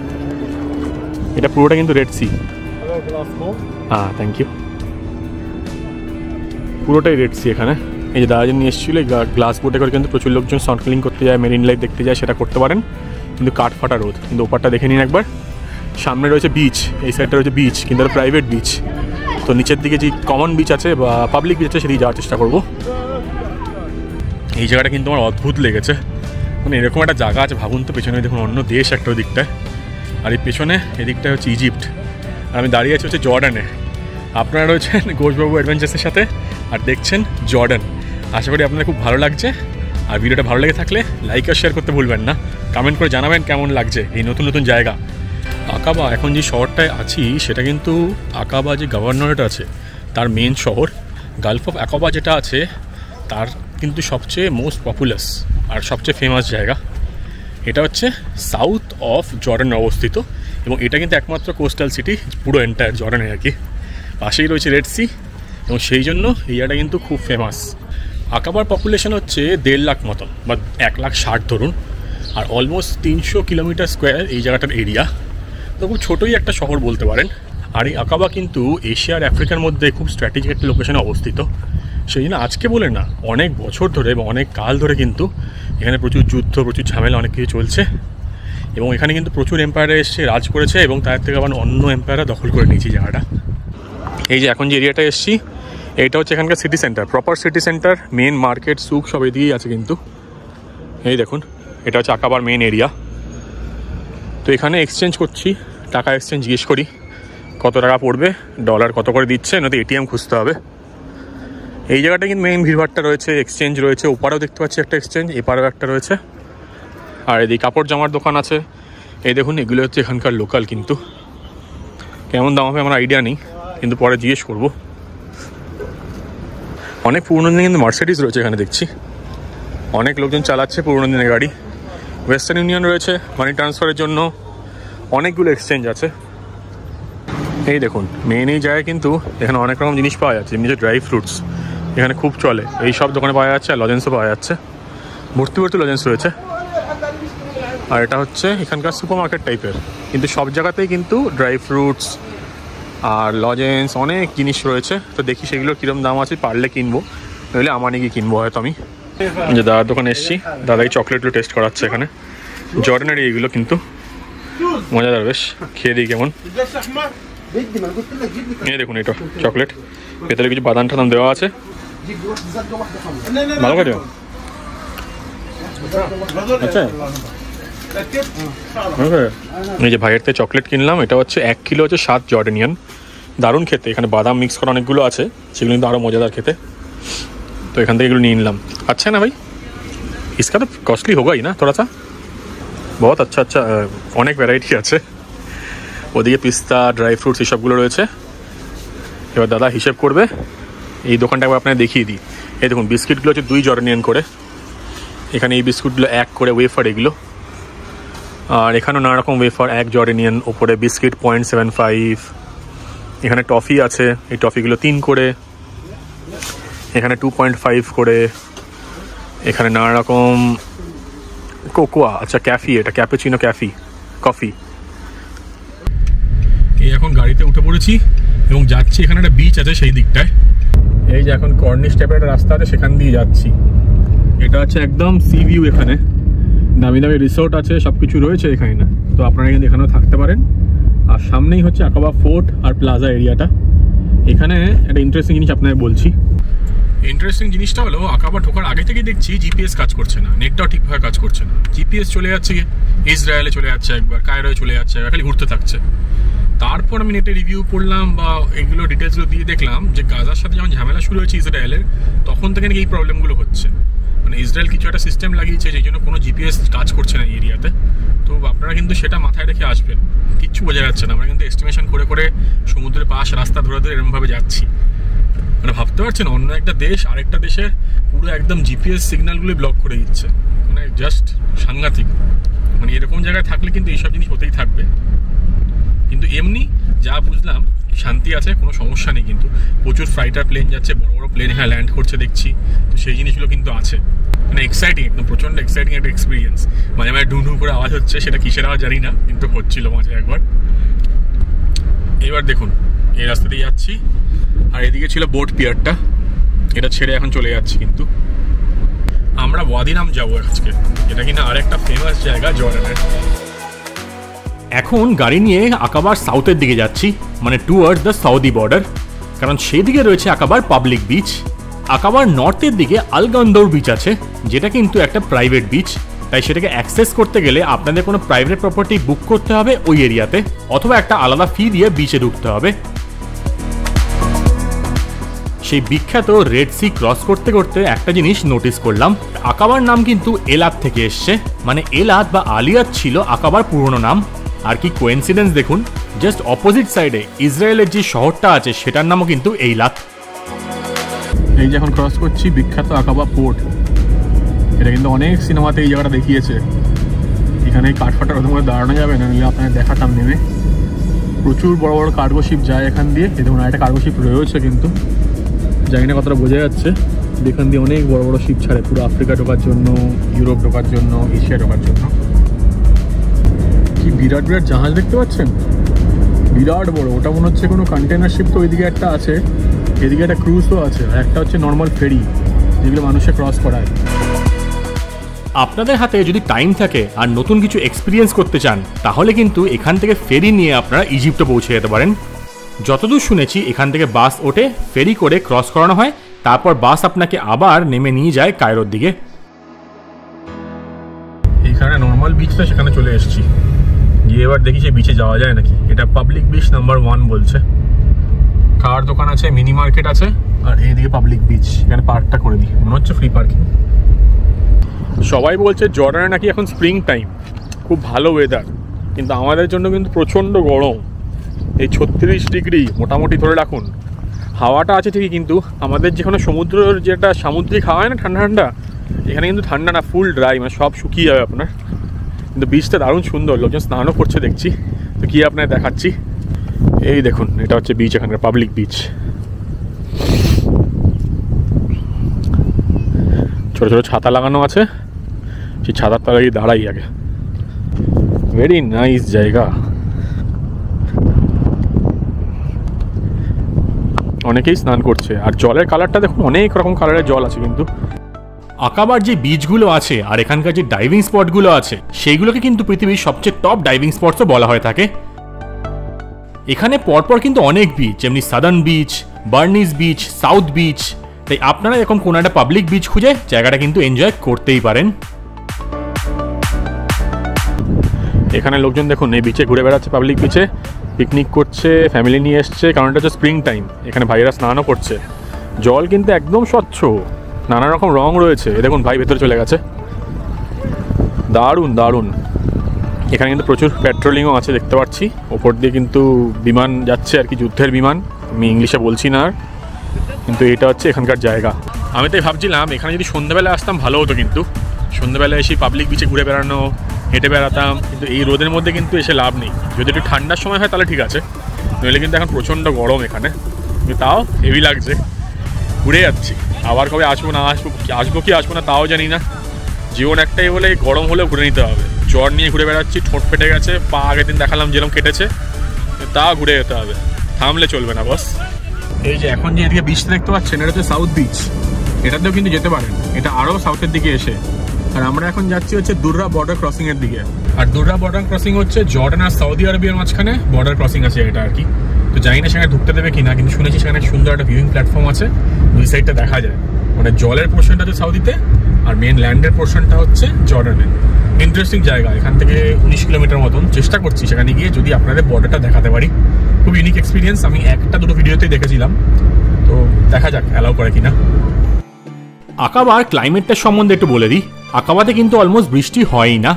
এটা পুরোটা কিন্তু রেড সি। হ্যাঁ, থ্যাংক ইউ। পুরোটাই রেড সি এখানে। এই যে দাদা নিয়ে এসেছিল, গ্লাস বোটে করে কিন্তু প্রচুর লোকজন স্নরকেলিং করতে যায়, মেরিন লাইফ দেখতে যায়, সেটা করতে পারেন, কিন্তু কাঠ ফাটা রোদ। কিন্তু ওপারটা দেখে নিন একবার, সামনে রয়েছে বিচ, এই সাইডটা রয়েছে বিচ, কিন্তু এটা প্রাইভেট বিচ। তো নিচের দিকে যে কমন বিচ আছে বা পাবলিক বিচ আছে সেদিকে যাওয়ার চেষ্টা করবো। এই জায়গাটা কিন্তু আমার অদ্ভুত লেগেছে, মানে এরকম একটা জায়গা আছে, ভাবুন তো, পেছনে দেখুন অন্য দেশ একটা ওই দিকটায়, আর এই পেছনে এদিকটায় হচ্ছে ইজিপ্ট, আর আমি দাঁড়িয়ে আছি হচ্ছে জর্ডানে। আপনারা রয়েছেন ঘোষবাবু অ্যাডভেঞ্চার্সের সাথে আর দেখছেন জর্ডান। আশা করি আপনাদের খুব ভালো লাগছে, আর ভিডিওটা ভালো লেগে থাকলে লাইক আর শেয়ার করতে ভুলবেন না, কমেন্ট করে জানাবেন কেমন লাগছে এই নতুন নতুন জায়গা। আকাবা, এখন যে শহরটায় আছি সেটা কিন্তু আকাবা যে গভর্নরেট আছে তার মেন শহর। গালফ অফ আকাবা যেটা আছে তার কিন্তু সবচেয়ে মোস্ট পপুলাস আর সবচেয়ে ফেমাস জায়গা। এটা হচ্ছে সাউথ অফ জর্ডানে অবস্থিত, এবং এটা কিন্তু একমাত্র কোস্টাল সিটি পুরো এন্টায়ার জর্ডানে আর কি। পাশেই রয়েছে রেড সি, এবং সেই জন্য এই জায়গাটা কিন্তু খুব ফেমাস। আকাবার পপুলেশন হচ্ছে 1.5 লাখ মতন, বা 1,60,000 ধরুন, আর অলমোস্ট 300 কিলোমিটার স্কোয়ার এই জায়গাটার এরিয়া। তো খুব ছোটোই একটা শহর বলতে পারেন। আর এই আকাবা কিন্তু এশিয়া আর আফ্রিকার মধ্যে খুব স্ট্র্যাটেজিক একটা লোকেশনে অবস্থিত। সেই জন্য আজকে বলে না, অনেক বছর ধরে এবং অনেক কাল ধরে কিন্তু এখানে প্রচুর যুদ্ধ, প্রচুর ঝামেলা, অনেক কিছু চলছে, এবং এখানে কিন্তু প্রচুর এম্পায়ার এসে রাজ করেছে, এবং তার থেকে আবার অন্য এম্পায়াররা দখল করে নিয়েছে জায়গাটা। এই যে এখন যে এরিয়াটা এসেছি, এইটা হচ্ছে এখানকার city centre, proper city centre, main market, সুক সব এদিকেই আছে কিন্তু। এই দেখুন, এটা হচ্ছে আকাবার মেন এরিয়া। তো এখানে এক্সচেঞ্জ করছি, টাকা এক্সচেঞ্জ জিজ্ঞেস করি কত টাকা পড়বে, ডলার কত করে দিচ্ছে, নয়তো এটিএম খুঁজতে হবে। এই জায়গাটা কিন্তু মেইন ভিড়ভাড়টা রয়েছে, এক্সচেঞ্জ রয়েছে, ওপারেও দেখতে পাচ্ছি একটা এক্সচেঞ্জ, এপারেও একটা রয়েছে, আর এদিকে কাপড় জামার দোকান আছে। এই দেখুন, এগুলো হচ্ছে এখানকার লোকাল, কিন্তু কেমন দাম হবে আমার আইডিয়া নেই, কিন্তু পরে জিজ্ঞেস করবো। অনেক পুরোনো দিনে কিন্তু মার্সিডিজ রয়েছে এখানে দেখছি, অনেক লোকজন চালাচ্ছে পুরোনো দিনের গাড়ি। ওয়েস্টার্ন ইউনিয়ন রয়েছে মানি ট্রান্সফারের জন্য, অনেকগুলো এক্সচেঞ্জ আছে। এই দেখুন, মেন এই জায়গায় কিন্তু এখানে অনেক রকম জিনিস পাওয়া যাচ্ছে, যেমনি যে ড্রাই ফ্রুটস এখানে খুব চলে, এই সব দোকানে পাওয়া যাচ্ছে, আর লজেন্সও পাওয়া যাচ্ছে, ভর্তি ভর্তি লজেন্স রয়েছে। আর এটা হচ্ছে এখানকার সুপার মার্কেট টাইপের, কিন্তু সব জায়গাতেই কিন্তু ড্রাই ফ্রুটস আর লজেন্স অনেক জিনিস রয়েছে। তো দেখি সেগুলোর কীরকম দাম আছে, পারলে কিনবো, নইলে আমার নিয়ে কিনবো হয়তো আমি। যে দাদার দোকানে এসেছি, দাদাই চকলেটগুলো টেস্ট করাচ্ছে এখানে, জর্ডানেরই এইগুলো, কিন্তু মজাদার বেশ, খেয়ে দিই কেমন। এই দেখুন, এটা চকলেট, ভেতরে কিছু বাদাম টাদাম দেওয়া আছে, ভালো করে। আচ্ছা, এই যে ভাইয়ের থেকে চকলেট কিনলাম, এটা হচ্ছে 1 কিলো হচ্ছে 7 জর্ডানিয়ান, দারুণ খেতে। এখানে বাদাম মিক্স করা অনেকগুলো আছে, সেগুলো কিন্তু আরও মজাদার খেতে। তো এখান থেকে এগুলো নিয়ে নিলাম। अच्छा है ना भाई, इसका तो कॉस्टली होगा ही ना थोड़ा सा, बहुत अच्छा अच्छा, অনেক ভ্যারাইটি আছে। ওদিকে পিস্তা, ড্রাই ফ্রুটস এসবগুলো রয়েছে। এবার দাদা হিসেব করবে, এই দোকানটা একবার আপনাকে দেখিয়ে দিই। এই দেখুন, বিস্কিটগুলো হচ্ছে 2 জর্ডানিয়ান করে, এখানে এই বিস্কুটগুলো 1 করে, ওয়েফার এগুলো, আর এখানেও নানা রকম ওয়েফার, 1 জর্ডানিয়ান, ওপরে বিস্কিট 0.75। এখানে টফি আছে, এই টফিগুলো 3 করে, এখানে 2.5 করে, এখানে নানা রকম কোকোয়া, আচ্ছা ক্যাফি, এটা ক্যাপুচিনো কফি। এই এখন গাড়িতে উঠে পড়েছি এবং যাচ্ছি, এখানে একটা বিচ আছে সেই দিকটায়। এই যে এখন কর্নিশ টাইপের একটা রাস্তা আছে, সেখান দিয়ে যাচ্ছি। এটা হচ্ছে একদম সি ভিউ, এখানে দামি দামি রিসোর্ট আছে, সব কিছু রয়েছে এখানে। না তো আপনারা কিন্তু এখানেও থাকতে পারেন। আর সামনেই হচ্ছে আকাবা ফোর্ট আর প্লাজা এরিয়াটা। এখানে একটা ইন্টারেস্টিং জিনিস আপনাদের বলছি। ইন্টারেস্টিং জিনিসটা হলো আকাবা ঢোকার আগে থেকেই দেখছি জিপিএস কাজ করছে না, নেটটাও ঠিকভাবে কাজ করছে না। জিপিএস চলে যাচ্ছে ইসরায়েলে, চলে যাচ্ছে একবার, কায়রোয় চলে যাচ্ছে, খালি ঘুরতে থাকছে। তারপর আমি নেটে রিভিউ পড়লাম বা এগুলো ডিটেলসগুলো দিয়ে দেখলাম যে গাজার সাথে যখন ঝামেলা শুরু হয়েছে ইসরায়েলের, তখন থেকে নাকি এই প্রবলেমগুলো হচ্ছে। মানে ইসরায়েল কিছু একটা সিস্টেম লাগিয়েছে যেই জন্য কোনো জিপিএস কাজ করছে না এই এরিয়াতে। তো আপনারা কিন্তু সেটা মাথায় রেখে আসবেন, কিচ্ছু বোঝা যাচ্ছে না। আমরা কিন্তু এস্টিমেশন করে করে সমুদ্রের পাশ রাস্তা ধরে ধরে এরকমভাবে যাচ্ছি। মানে ভাবতে পারছেন অন্য একটা দেশ আরেকটা দেশের পুরো একদম জিপিএস সিগন্যালগুলি ব্লক করে দিচ্ছে, মানে জাস্ট সাংঘাতিক। মানে এরকম জায়গায় থাকলে কিন্তু এইসব জিনিস হতেই থাকবে। কিন্তু এমনি যা বুঝলাম শান্তি আছে, কোনো সমস্যা নেই। কিন্তু প্রচুর ফাইটার প্লেন যাচ্ছে, বড় বড় প্লেন হ্যাঁ ল্যান্ড করছে দেখছি। তো সেই জিনিসগুলো কিন্তু আছে, মানে এক্সাইটিং, একদম প্রচণ্ড এক্সাইটিং একটা এক্সপিরিয়েন্স। মাঝে মাঝে ঢু করে আওয়াজ হচ্ছে, সেটা কিসের আওয়াজ জানি না, কিন্তু হচ্ছিল মাঝে একবার। এবার দেখুন এই রাস্তা দিয়ে যাচ্ছি, আর এদিকে ছিল বোট পিয়ারটা, এটা ছেড়ে এখন চলে যাচ্ছি। কিন্তু আমরা ওয়াদি নাম যাবো আজকে, এটা কিনা আর একটা ফেমাস জায়গা জর্ডানের। এখন গাড়ি নিয়ে আকাবার সাউথের দিকে যাচ্ছি, মানে টুয়ার্ডস দ্য সৌদি বর্ডার, কারণ সেই দিকে রয়েছে আকাবার পাবলিক বিচ। আকাবার নর্থের দিকে আলগন্দর বিচ আছে, যেটা কিন্তু একটা প্রাইভেট বিচ। তাই সেটাকে অ্যাক্সেস করতে গেলে আপনাদের কোনো প্রাইভেট প্রপার্টি বুক করতে হবে ওই এরিয়াতে, অথবা একটা আলাদা ফি দিয়ে বিচে ঢুকতে হবে। সেই বিখ্যাত রেড সি ক্রস করতে করতে একটা জিনিস নোটিস করলাম, আকাবার নাম কিন্তু এলাত থেকে এসছে, মানে এলাত বা আলিয়াত ছিল আকাবার পুরনো নাম। আর কি কোইন্সিডেন্স দেখুন, জাস্ট অপোজিট সাইডে ইসরায়েলের যে শহরটা আছে সেটার নামও কিন্তু এইলাত। এই যে এখন ক্রস করছি বিখ্যাত আকাবা পোর্ট, এটা কিন্তু অনেক সিনেমাতে এই জায়গাটা দেখিয়েছে। এখানে কাঠফাটার ওদের মধ্যে দাঁড়ানো যাবে না, নিলে আপনাদের দেখাতাম নেমে। প্রচুর বড় বড় কার্গো শিপ যায় এখান দিয়ে। এই দেখুন একটা কার্গো শিপ রয়েছে, কিন্তু জানি না কতটা বোঝা যাচ্ছে। এখান দিয়ে অনেক বড় বড় শিপ ছাড়ে, পুরো আফ্রিকা ঢোকার জন্য, ইউরোপ ঢোকার জন্য, এশিয়া ঢোকার জন্য। কি বিরাট বিরাট জাহাজ দেখতে পাচ্ছেন, বিরাট বড়। ওটা মনে হচ্ছে কোনো কন্টেনার শিপ। তো ওইদিকে একটা আছে, এদিকে একটা ক্রুজও আছে, আর একটা হচ্ছে নর্মাল ফেরি, যেগুলো মানুষে ক্রস করায়। আপনাদের হাতে যদি টাইম থাকে আর নতুন কিছু এক্সপিরিয়েন্স করতে চান, তাহলে কিন্তু এখান থেকে ফেরি নিয়ে আপনারা ইজিপ্টে পৌঁছে যেতে পারেন। যতদূর শুনেছি এখান থেকে বাস ওঠে, ফেরি করে ক্রস করানো হয়, তারপর বাস আপনাকে আবার নেমে নিয়ে যায় কায়রোর দিকে। এইখানে নর্মাল বিচটা, সেখানে চলে এসেছি। গিয়ে এবার দেখি সেই বিচে যাওয়া যায় নাকি। এটা পাবলিক বিচ নাম্বার 1 বলছে। খাওয়ার দোকান আছে, মিনি মার্কেট আছে, আর এইদিকে পাবলিক বিচ। এখানে পার্কটা করে দিই, মনে হচ্ছে ফ্রি পার্কিং। সবাই বলছে জর্ডানে নাকি এখন স্প্রিং টাইম, খুব ভালো ওয়েদার, কিন্তু আমাদের জন্য কিন্তু প্রচণ্ড গরম। এই 36 ডিগ্রি মোটামুটি ধরে রাখুন। হাওয়াটা আছে ঠিকই, কিন্তু আমাদের যেখানে সমুদ্রের যেটা সামুদ্রিক হাওয়া হয় না ঠান্ডা ঠান্ডা, এখানে কিন্তু ঠান্ডা না, ফুল ড্রাই, মানে সব শুকিয়ে যাবে আপনার। কিন্তু বিচটা দারুণ সুন্দর, লোকজন স্নানও করছে দেখছি। তো কি আপনার দেখাচ্ছি, এই দেখুন এটা হচ্ছে বিচ, এখানকার পাবলিক বিচ। ছোটো ছোটো ছাতা লাগানো আছে, সেই ছাতার তলায় দাঁড়াই আগে। ভেরি নাইস জায়গা। অনেকেই স্নান করছে, আর জলের কালারটা দেখুন, অনেক রকম কালারের জল আছে। কিন্তু আকাবার যে বিচগুলো আছে আর এখানকার যে ডাইভিং স্পটগুলো আছে, সেইগুলোকে কিন্তু পৃথিবীর সবচেয়ে টপ ডাইভিং স্পটসও বলা হয়ে থাকে। এখানে পরপর কিন্তু অনেক বিচ, যেমনি southern beach, Burnes beach, south beach. তাই আপনারা এরকম কোনো একটা পাবলিক বিচ খুঁজে জায়গাটা কিন্তু এনজয় করতেই পারেন। এখানে লোকজন দেখুন এই বিচে ঘুরে বেড়াচ্ছে, পাবলিক বিচে পিকনিক করছে, ফ্যামিলি নিয়ে এসছে, কারণ এটা হচ্ছে স্প্রিং টাইম। এখানে ভাইয়েরা স্নানও করছে। জল কিন্তু একদম স্বচ্ছ, নানা রকম রং রয়েছে। এ দেখুন ভাই ভেতরে চলে গেছে, দারুণ দারুণ। এখানে কিন্তু প্রচুর পেট্রোলিংও আছে দেখতে পাচ্ছি। ওপর দিয়ে কিন্তু বিমান যাচ্ছে আর কি, যুদ্ধের বিমান। আমি ইংলিশে বলছি না, কিন্তু এটা হচ্ছে এখানকার জায়গা। আমি তাই ভাবছিলাম এখানে যদি সন্ধ্যাবেলায় আসতাম ভালো হতো, কিন্তু সন্ধ্যাবেলায় এসে পাবলিক বিচে ঘুরে বেড়ানো, হেঁটে বেড়াতাম। কিন্তু এই রোদের মধ্যে কিন্তু এসে লাভ নেই। যদি একটু ঠান্ডার সময় হয় তাহলে ঠিক আছে, নইলে কিন্তু এখন প্রচণ্ড গরম এখানে। কিন্তু তাও হেভি লাগছে, ঘুরে যাচ্ছি। আবার কবে আসবো না আসবো কি আসবো না তাও জানি না। জীবন একটাই বলে গরম হলেও ঘুরে নিতে হবে। জ্বর নিয়ে ঘুরে বেড়াচ্ছি, ঠোঁট ফেটে গেছে, পা আগের দিন দেখালাম যেরকম কেটেছে, তা ঘুরে যেতে হবে, থামলে চলবে না বস। এই যে এখন যে এদিকে বিচটা দেখতে পাচ্ছেন, এটা হচ্ছে সাউথ বিচ। এটাতেও কিন্তু যেতে পারেন, এটা আরও সাউথের দিকে এসে। আর আমরা এখন যাচ্ছি হচ্ছে দুর্রা বর্ডার ক্রসিং এর দিকে। আর দুর্রা বর্ডার ক্রসিং হচ্ছে জর্ডান আর সৌদি আরবিয়ার মাঝখানে বর্ডার ক্রসিং আছে এটা আর কি। তো জানি না সেখানে ঢুকতে দেবে কিনা, কিন্তু শুনেছি সেখানে সুন্দর একটা ভিউইং প্ল্যাটফর্ম আছে, দুই সাইডটা দেখা যায়। মানে জলের পোর্শনটা হচ্ছে সাউদিতে আর মেন ল্যান্ডের পোর্শনটা হচ্ছে জর্ডানে। ইন্টারেস্টিং জায়গা, এখান থেকে 19 কিলোমিটার মতন। চেষ্টা করছি সেখানে গিয়ে যদি আপনাদের বর্ডারটা দেখাতে পারি। খুব ইউনিক এক্সপিরিয়েন্স, আমি একটা দুটো ভিডিওতেই দেখেছিলাম, তো দেখা যাক অ্যালাউ করে কিনা। আকাবার ক্লাইমেটটার সম্বন্ধে একটু বলে দিই। আকাবাতে কিন্তু অলমোস্ট বৃষ্টি হয়ই না।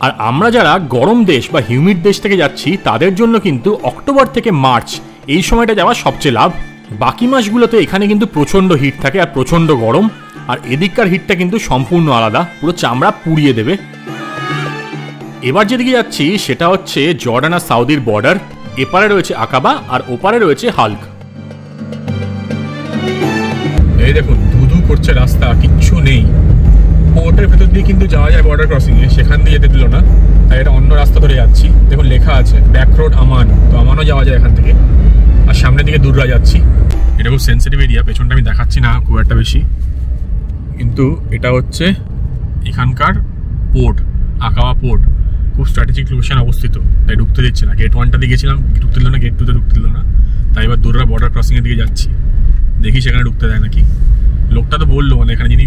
আর আমরা যারা গরম দেশ বা হিউমিড দেশ থেকে যাচ্ছি তাদের জন্য কিন্তু অক্টোবর থেকে মার্চ এই সময়টা যাওয়া সবচেয়ে লাভ। বাকি মাসগুলোতে এখানে কিন্তু প্রচণ্ড হিট থাকে আর প্রচণ্ড গরম। আর এদিককার হিটটা কিন্তু সম্পূর্ণ আলাদা, পুরো চামড়া পুড়িয়ে দেবে। এবার যেদিকে যাচ্ছি সেটা হচ্ছে জর্ডান আর সাউদির বর্ডার। এপারে রয়েছে আকাবা আর ওপারে রয়েছে হাল্ক। এই দেখুন ধুধু করছে রাস্তা, কিচ্ছু নেই। পোর্টের ভেতর দিয়ে কিন্তু যাওয়া যায় বর্ডার ক্রসিং এ, সেখান দিয়ে যেতে দিল না, তাই এটা অন্য রাস্তা ধরে যাচ্ছি। দেখুন লেখা আছে ব্যাক রোড আমান, তো আমানও যাওয়া যায় এখান থেকে। আর সামনের দিকে দুর্রা যাচ্ছি। এটা খুব সেন্সিটিভ এরিয়া, পেছনটা আমি দেখাচ্ছি না খুব একটা বেশি, কিন্তু এটা হচ্ছে এখানকার পোর্ট, আকাবা পোর্ট। খুব স্ট্র্যাটেজিক লোকেশন অবস্থিত, তাই ঢুকতে দিচ্ছে না। গেট 1টাতে গেছিলাম, ঢুকতে দিল না, গেট 2তে ঢুকতে দিল না, তাই এবার দুর্রা বর্ডার ক্রসিং এর দিকে যাচ্ছি, দেখি সেখানে ঢুকতে দেয় নাকি। লোকটা তো বললো, মানে এখানে যিনি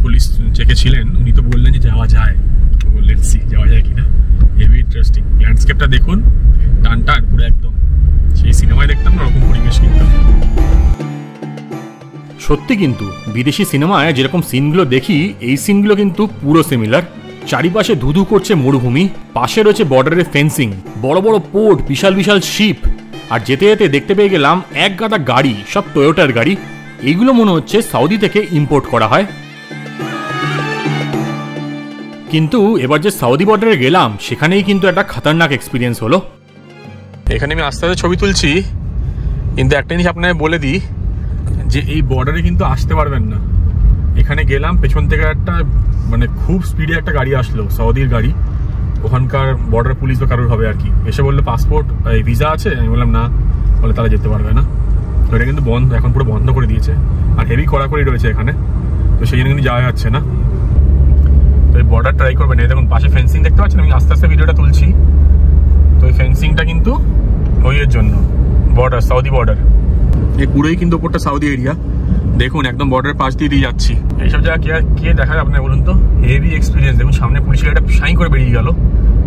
পুলিশ চেকে ছিলেন উনি তো বললেন যে যাওয়া যায়। তো লেটস সি যাওয়া যায় কিনা। হেভি ইন্টারেস্টিং ল্যান্ডস্কেপটা দেখুন, টান টান পুরো একদম সেই সিনেমায় দেখতাম না ওরকম পরিবেশ কিন্তু। সত্যি কিন্তু বিদেশি সিনেমায় যেরকম সিনগুলো দেখি এই সিনগুলো কিন্তু পুরো সিমিলার। চারিপাশে ধুধু করছে মরুভূমি, পাশে রয়েছে বর্ডারের ফেন্সিং, বড় বড় পোর্ট, বিশাল বিশাল শিপ। আর যেতে যেতে দেখতে পেয়ে গেলাম এক গাদা গাড়ি, সব টয়োটার গাড়ি। এইগুলো মনে হচ্ছে সৌদি থেকে ইম্পোর্ট করা হয়। কিন্তু এবার যে সৌদি বর্ডারে গেলাম সেখানেই কিন্তু একটা খতরনাক এক্সপিরিয়েন্স হলো। এখানে আমি আস্তে আস্তে ছবি তুলছি, কিন্তু একটা জিনিস আপনাকে বলে দিই যে এই বর্ডারে কিন্তু আসতে পারবেন না। এখানে গেলাম, পেছন থেকে একটা মানে খুব স্পিডে একটা গাড়ি আসলো, সৌদির গাড়ি, ওখানকার বর্ডার পুলিশ বা কারোর হবে আর কি। এসে বললো পাসপোর্ট ভিসা আছে, আমি বললাম না, বলে তারা যেতে পারবে না। তো এটা কিন্তু বন্ধ, এখন পুরো বন্ধ করে দিয়েছে। আর হেভি কড়াকড়ি রয়েছে এখানে, তো সেই জন্য কিন্তু যাওয়া যাচ্ছে না। তো এই বর্ডার ট্রাই করবেন। এই দেখুন পাশে ফেন্সিং দেখতে পাচ্ছেন, আমি আস্তে আস্তে ভিডিওটা তুলছি। তো এই ফেন্সিংটা কিন্তু ওইয়ের জন্য, বর্ডার, সৌদি বর্ডার। এই পুরোই কিন্তু ওপরটা সৌদি এরিয়া। দেখুন একদম বর্ডারের পাশ দিয়ে যাচ্ছি। এইসব জায়গা কে দেখায় আপনার বলুন তো? Heavy experience. দেখুন সামনে পুলিশের গাড়িটা সাইন করে বেরিয়ে গেল,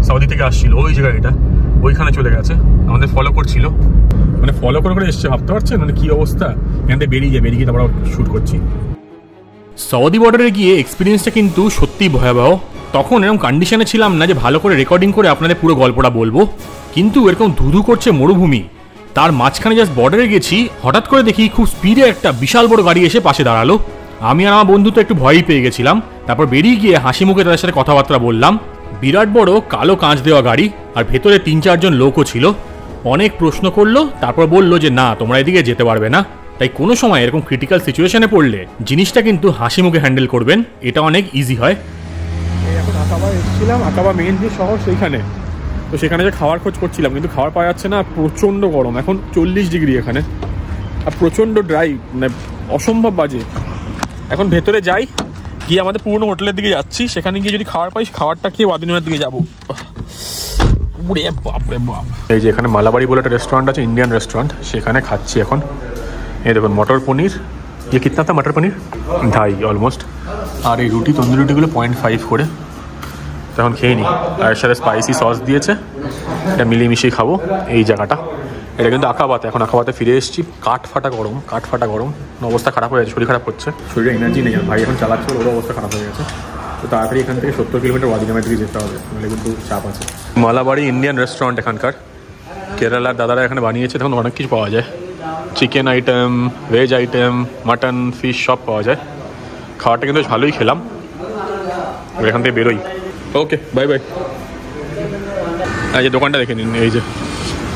সৌদি থেকে আসছিল, ওই যে গাড়িটা ওইখানে চলে গেছে, আমাদের ফলো করছিল। মানে ফলো করে এসছে, ভাবতে পারছেন মানে কি অবস্থা। এখান থেকে বেরিয়ে গিয়ে তারপর শুট করছি। সৌদি বর্ডারে গিয়ে এক্সপিরিয়েন্সটা কিন্তু সত্যিই ভয়াবহ। তখন এরকম কন্ডিশনে ছিলাম না যে ভালো করে রেকর্ডিং করে আপনাদের পুরো গল্পটা বলবো, কিন্তু এরকম ধুধু করছে মরুভূমি, তার মাঝখানে জাস্ট বর্ডারে গেছি, হঠাৎ করে দেখি খুব স্পিডে একটা বিশাল বড় গাড়ি এসে পাশে দাঁড়ালো। আমি আর আমার বন্ধু তো একটু ভয়ই পেয়ে গেছিলাম। তারপর বেরিয়ে গিয়ে হাসি মুখে তাদের সাথে কথাবার্তা বললাম। বিরাট বড় কালো কাঁচ দেওয়া গাড়ি, আর ভেতরে 3-4 জন লোকও ছিল। অনেক প্রশ্ন করলো, তারপর বললো যে না তোমরা এদিকে যেতে পারবে না। তাই কোনো সময় এরকম ক্রিটিক্যাল সিচুয়েশনে পড়লে জিনিসটা কিন্তু হাসি মুখে হ্যান্ডেল করবেন, এটা অনেক ইজি হয়। এখন আকাবা এসেছিলাম, আকাবা মেন যে শহর সেইখানে, তো সেখানে যে খাওয়ার খোঁজ করছিলাম, কিন্তু খাওয়ার পাওয়া যাচ্ছে না। প্রচণ্ড গরম, এখন 40 ডিগ্রি এখানে, আর প্রচণ্ড ড্রাই, মানে অসম্ভব বাজে। এখন ভেতরে যাই, গিয়ে আমাদের পুরনো হোটেলের দিকে যাচ্ছি, সেখানে গিয়ে যদি খাবার পাই খাবারটা খেয়ে ওয়াদিনের দিকে যাবো। এই যে এখানে মালাবাড়ি বলে একটা রেস্টুরেন্ট আছে, ইন্ডিয়ান রেস্টুরেন্ট, সেখানে খাচ্ছি এখন। এই দেখুন মটর পনির, ये कितना था मटर पनीर? 2.5 অলমোস্ট। আর এই রুটি, তন্দুরি রুটিগুলো 0.5 করে। তখন খেয়ে নিই, আর এর সাথে স্পাইসি সস দিয়েছে, এটা মিলিয়ে মিশিয়ে খাবো। এই জায়গাটা এটা কিন্তু আকাবাতে, এখন আকাবাতে ফিরে এসেছি। কাঠ ফাটা গরম, অবস্থা খারাপ হয়ে গেছে, শরীর খারাপ করছে, শরীরে এনার্জি নেই। আর ভাই এখন চালাচ্ছে, ওর অবস্থা খারাপ হয়ে গেছে। তো তাড়াতাড়ি এখান থেকে 70 কিলোমিটার ওয়াদিনামের দিকে যেতে হবে, নাহলে কিন্তু চাপ আছে। মালাবাড়ি ইন্ডিয়ান রেস্টুরেন্ট এখানকার, কেরালার দাদারা এখানে বানিয়েছে। তখন অনেক কিছু পাওয়া যায়, chicken item, veg item, mutton, fish সব পাওয়া যায়। খাওয়াটা কিন্তু ভালোই খেলাম, এখান থেকে বেরোই। Okay bye bye. এই যে দোকানটা দেখে নিন, এই যে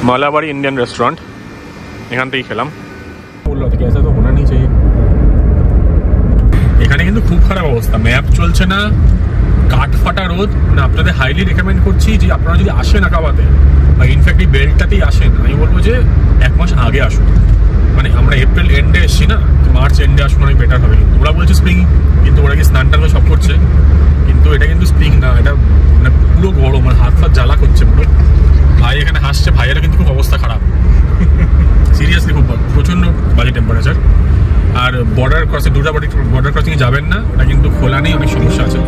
মালাবাড়ি ইন্ডিয়ান রেস্টুরেন্ট, এখান থেকেই খেলাম। বললো कैसा तो होना नहीं चाहिए। খারাপ অবস্থা, ম্যাপ চলছে না, কাঠ ফাটা রোদ। মানে আপনাদের হাইলি রেকমেন্ড করছি যে আপনারা যদি আসেন আকাবাতে বা ইনফ্যাক্ট এই বেল্টটাতেই আসেন, আমি বলবো যে 1 মাস আগে আসুন। মানে আমরা এপ্রিল এন্ডে এসছি না, মার্চ এন্ডে আসুন, অনেক বেটার হবে। কিন্তু ওরা বলছে স্প্রিং, কিন্তু ওরা কি স্নান টান সব করছে, কিন্তু এটা কিন্তু স্প্রিং না, এটা মানে পুরো গরম, মানে হাত ফাত জ্বালা করছে পুরো। ভাই এখানে হাসছে, ভাইয়েরা কিন্তু খুব অবস্থা খারাপ, সিরিয়াসলি খুব প্রচন্ড বাজে টেম্পারেচার। আর বর্ডার ক্রসিং, বর্ডার ক্রসিং যাবেন না, ওটা কিন্তু খোলা নেই, অনেক সমস্যা আছে।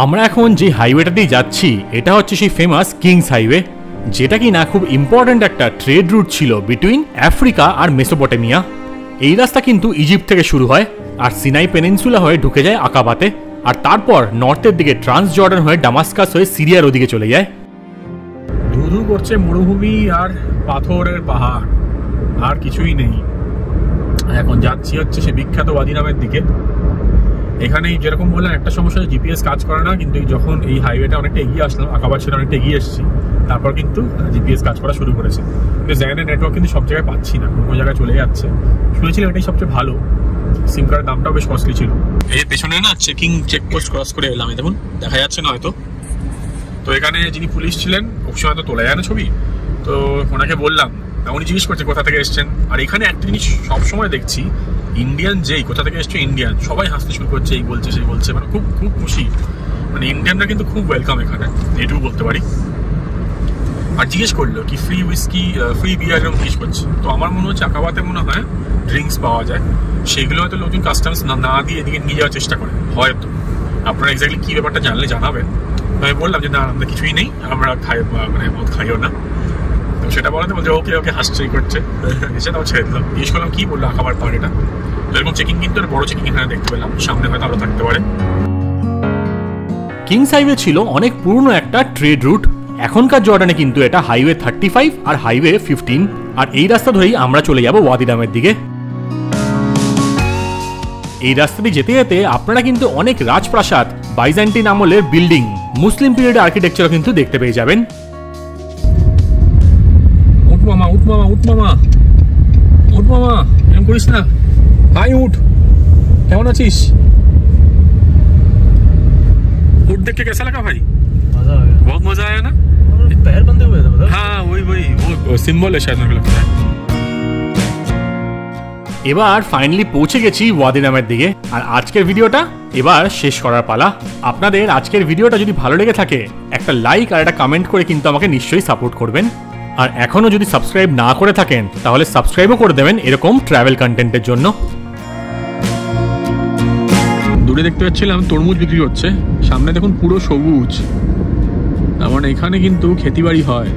আমরা এখন যে হাইওয়েটা দিয়ে যাচ্ছি এটা হচ্ছে সেই ফেমাস কিংস হাইওয়ে, যেটা কি না খুব ইম্পর্ট্যান্ট একটা ট্রেড রুট ছিল বিটুইন আফ্রিকা আর মেসোপটেমিয়া। এই রাস্তা কিন্তু ইজিপ্ট থেকে শুরু হয় আর সিনাই পেনিনসুলা হয়ে ঢুকে যায় আকাবাতে, আর তারপর নর্থের দিকে ট্রান্স জর্ডান হয়ে ডামাস্কাস হয়ে সিরিয়ার ওদিকে চলে যায়। ধুধু করছে মরুভূমি আর পাথরের পাহাড়, আর কিছুই নেই। এখন যাচ্ছি হচ্ছে সে বিখ্যাত ওয়াদি নামের দিকে। এখানে যেরকম বললাম একটা সমস্যা, জিপিএস কাজ করে না, কিন্তু যখন এই হাইওয়েটা অনেকটা এগিয়ে আসলাম, আকাবাদ সেটা অনেকটা এগিয়ে এসেছি, তারপর কিন্তু জিপিএস কাজ করা শুরু করেছে। কিন্তু জায়গার নেটওয়ার্ক কিন্তু সব জায়গায় পাচ্ছি না, কোনো জায়গায় চলে যাচ্ছে। শুনেছিলাম এটাই সবচেয়ে ভালো, সিম কার্ডের দামটাও বেশ কস্টলি ছিল। এই পেছনে না চেকপোস্ট ক্রস করে এলাম, দেখুন দেখা যাচ্ছে না হয়তো। তো এখানে যিনি পুলিশ ছিলেন, ওর সময় তো তোলা যায় না ছবি, তো ওনাকে বললাম, উনি জিজ্ঞেস করছে কোথা থেকে এসছেন। আর এখানে একটা জিনিস সবসময় দেখছি, ইন্ডিয়ান যেই কোথা থেকে এসছে ইন্ডিয়ান, সবাই হাসতে শুরু করছে, এই বলছে সেই বলছে, মানে খুব খুব খুশি। মানে ইন্ডিয়ানরা কিন্তু খুব ওয়েলকাম এখানে, এটুকু বলতে পারি। আর জিজ্ঞেস করলো কি ফ্রি উইস্কি, ফ্রি বিয়ার এরকম জিজ্ঞেস করছে। তো আমার মনে হচ্ছে আকাবাতে মনে হয় ড্রিঙ্কস পাওয়া যায়, সেগুলো হয়তো লোকজন কাস্টমস না দিয়ে এদিকে নিয়ে যাওয়ার চেষ্টা করে হয়তো। আপনারা এক্স্যাক্টলি কী ব্যাপারটা জানলে জানাবেন। আমি বললাম যে না, আমাদের কিছুই নেই, আমরা মানে মদ খাইও না। তো সেটা বলাতে বলছে ওকে ওকে, হাসছেই করছে, সেটাও ছেড়ে দিলাম। জিজ্ঞেস করলাম কী বললো আকাবার পাহাড়িটা, এরকম চেকিং কিন্তু বড় চেকিং এখানে দেখতে পেলাম, সামনে হয়তো আরও থাকতে পারে। কিংস হাইওয়ে ছিল অনেক পুরনো একটা ট্রেড রুট। এখনকার জর্ডানে কিন্তু এটা হাইওয়ে 35 আর হাইওয়ে 15, আর এই রাস্তা ধরেই আমরা চলে যাব ওয়াদি নামের দিকে। এই রাস্তা দিয়ে যেতে যেতে আপনারা কিন্তু অনেক রাজপ্রাসাদ, বাইজেন্টাইন আমলের বিল্ডিং, মুসলিম পিরিয়ডের আর্কিটেকচারও কিন্তু দেখতে পেয়ে যাবেন। উঠ মামা, উঠ মামা, উঠ মামা, উঠ মামা, এরকম করিস না ভাই, উঠ। কেমন আছিস? उठ देख के कैसा लगा भाई? मजा आ गया, बहुत मजा आया ना? पैर बंधे हुए थे मतलब। हाँ वही वो सिंबल है शायद, मेरे को लगता है। এবার ফাইনালি পৌঁছে গেছি ওয়াদি নামের দিকে, আর আজকের ভিডিওটা এবার শেষ করার পালা। আপনাদের আজকের ভিডিওটা যদি ভালো লেগে থাকে, একটা লাইক আর একটা কমেন্ট করে কিন্তু আমাকে নিশ্চয়ই সাপোর্ট করবেন। আর এখনো যদি সাবস্ক্রাইব না করে থাকেন তাহলে সাবস্ক্রাইবও করে দেবেন এরকম ট্রাভেল কন্টেন্টের জন্য। দূরে দেখতে পাচ্ছিলাম তরমুজ বিক্রি হচ্ছে, সামনে দেখুন পুরো সবুজ, তার মানে এখানে কিন্তু খেতিবাড়ি হয়।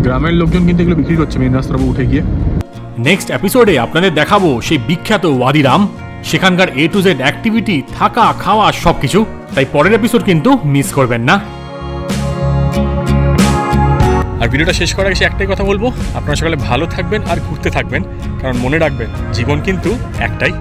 গ্রামের লোকজন কিন্তু এগুলো বিক্রি করছে মেন রাস্তার উপর উঠে গিয়ে। নেক্সট এপিসোডে আপনাদের দেখাবো সেই বিখ্যাত ওয়াদি রাম, সেখানকার A to Z অ্যাক্টিভিটি, থাকা খাওয়া সবকিছু। তাই পরের এপিসোড কিন্তু মিস করবেন না। আর ভিডিওটা শেষ করার আগে একটাই কথা বলবো, আপনারা সকালে ভালো থাকবেন আর ঘুরতে থাকবেন, কারণ মনে রাখবেন জীবন কিন্তু একটাই।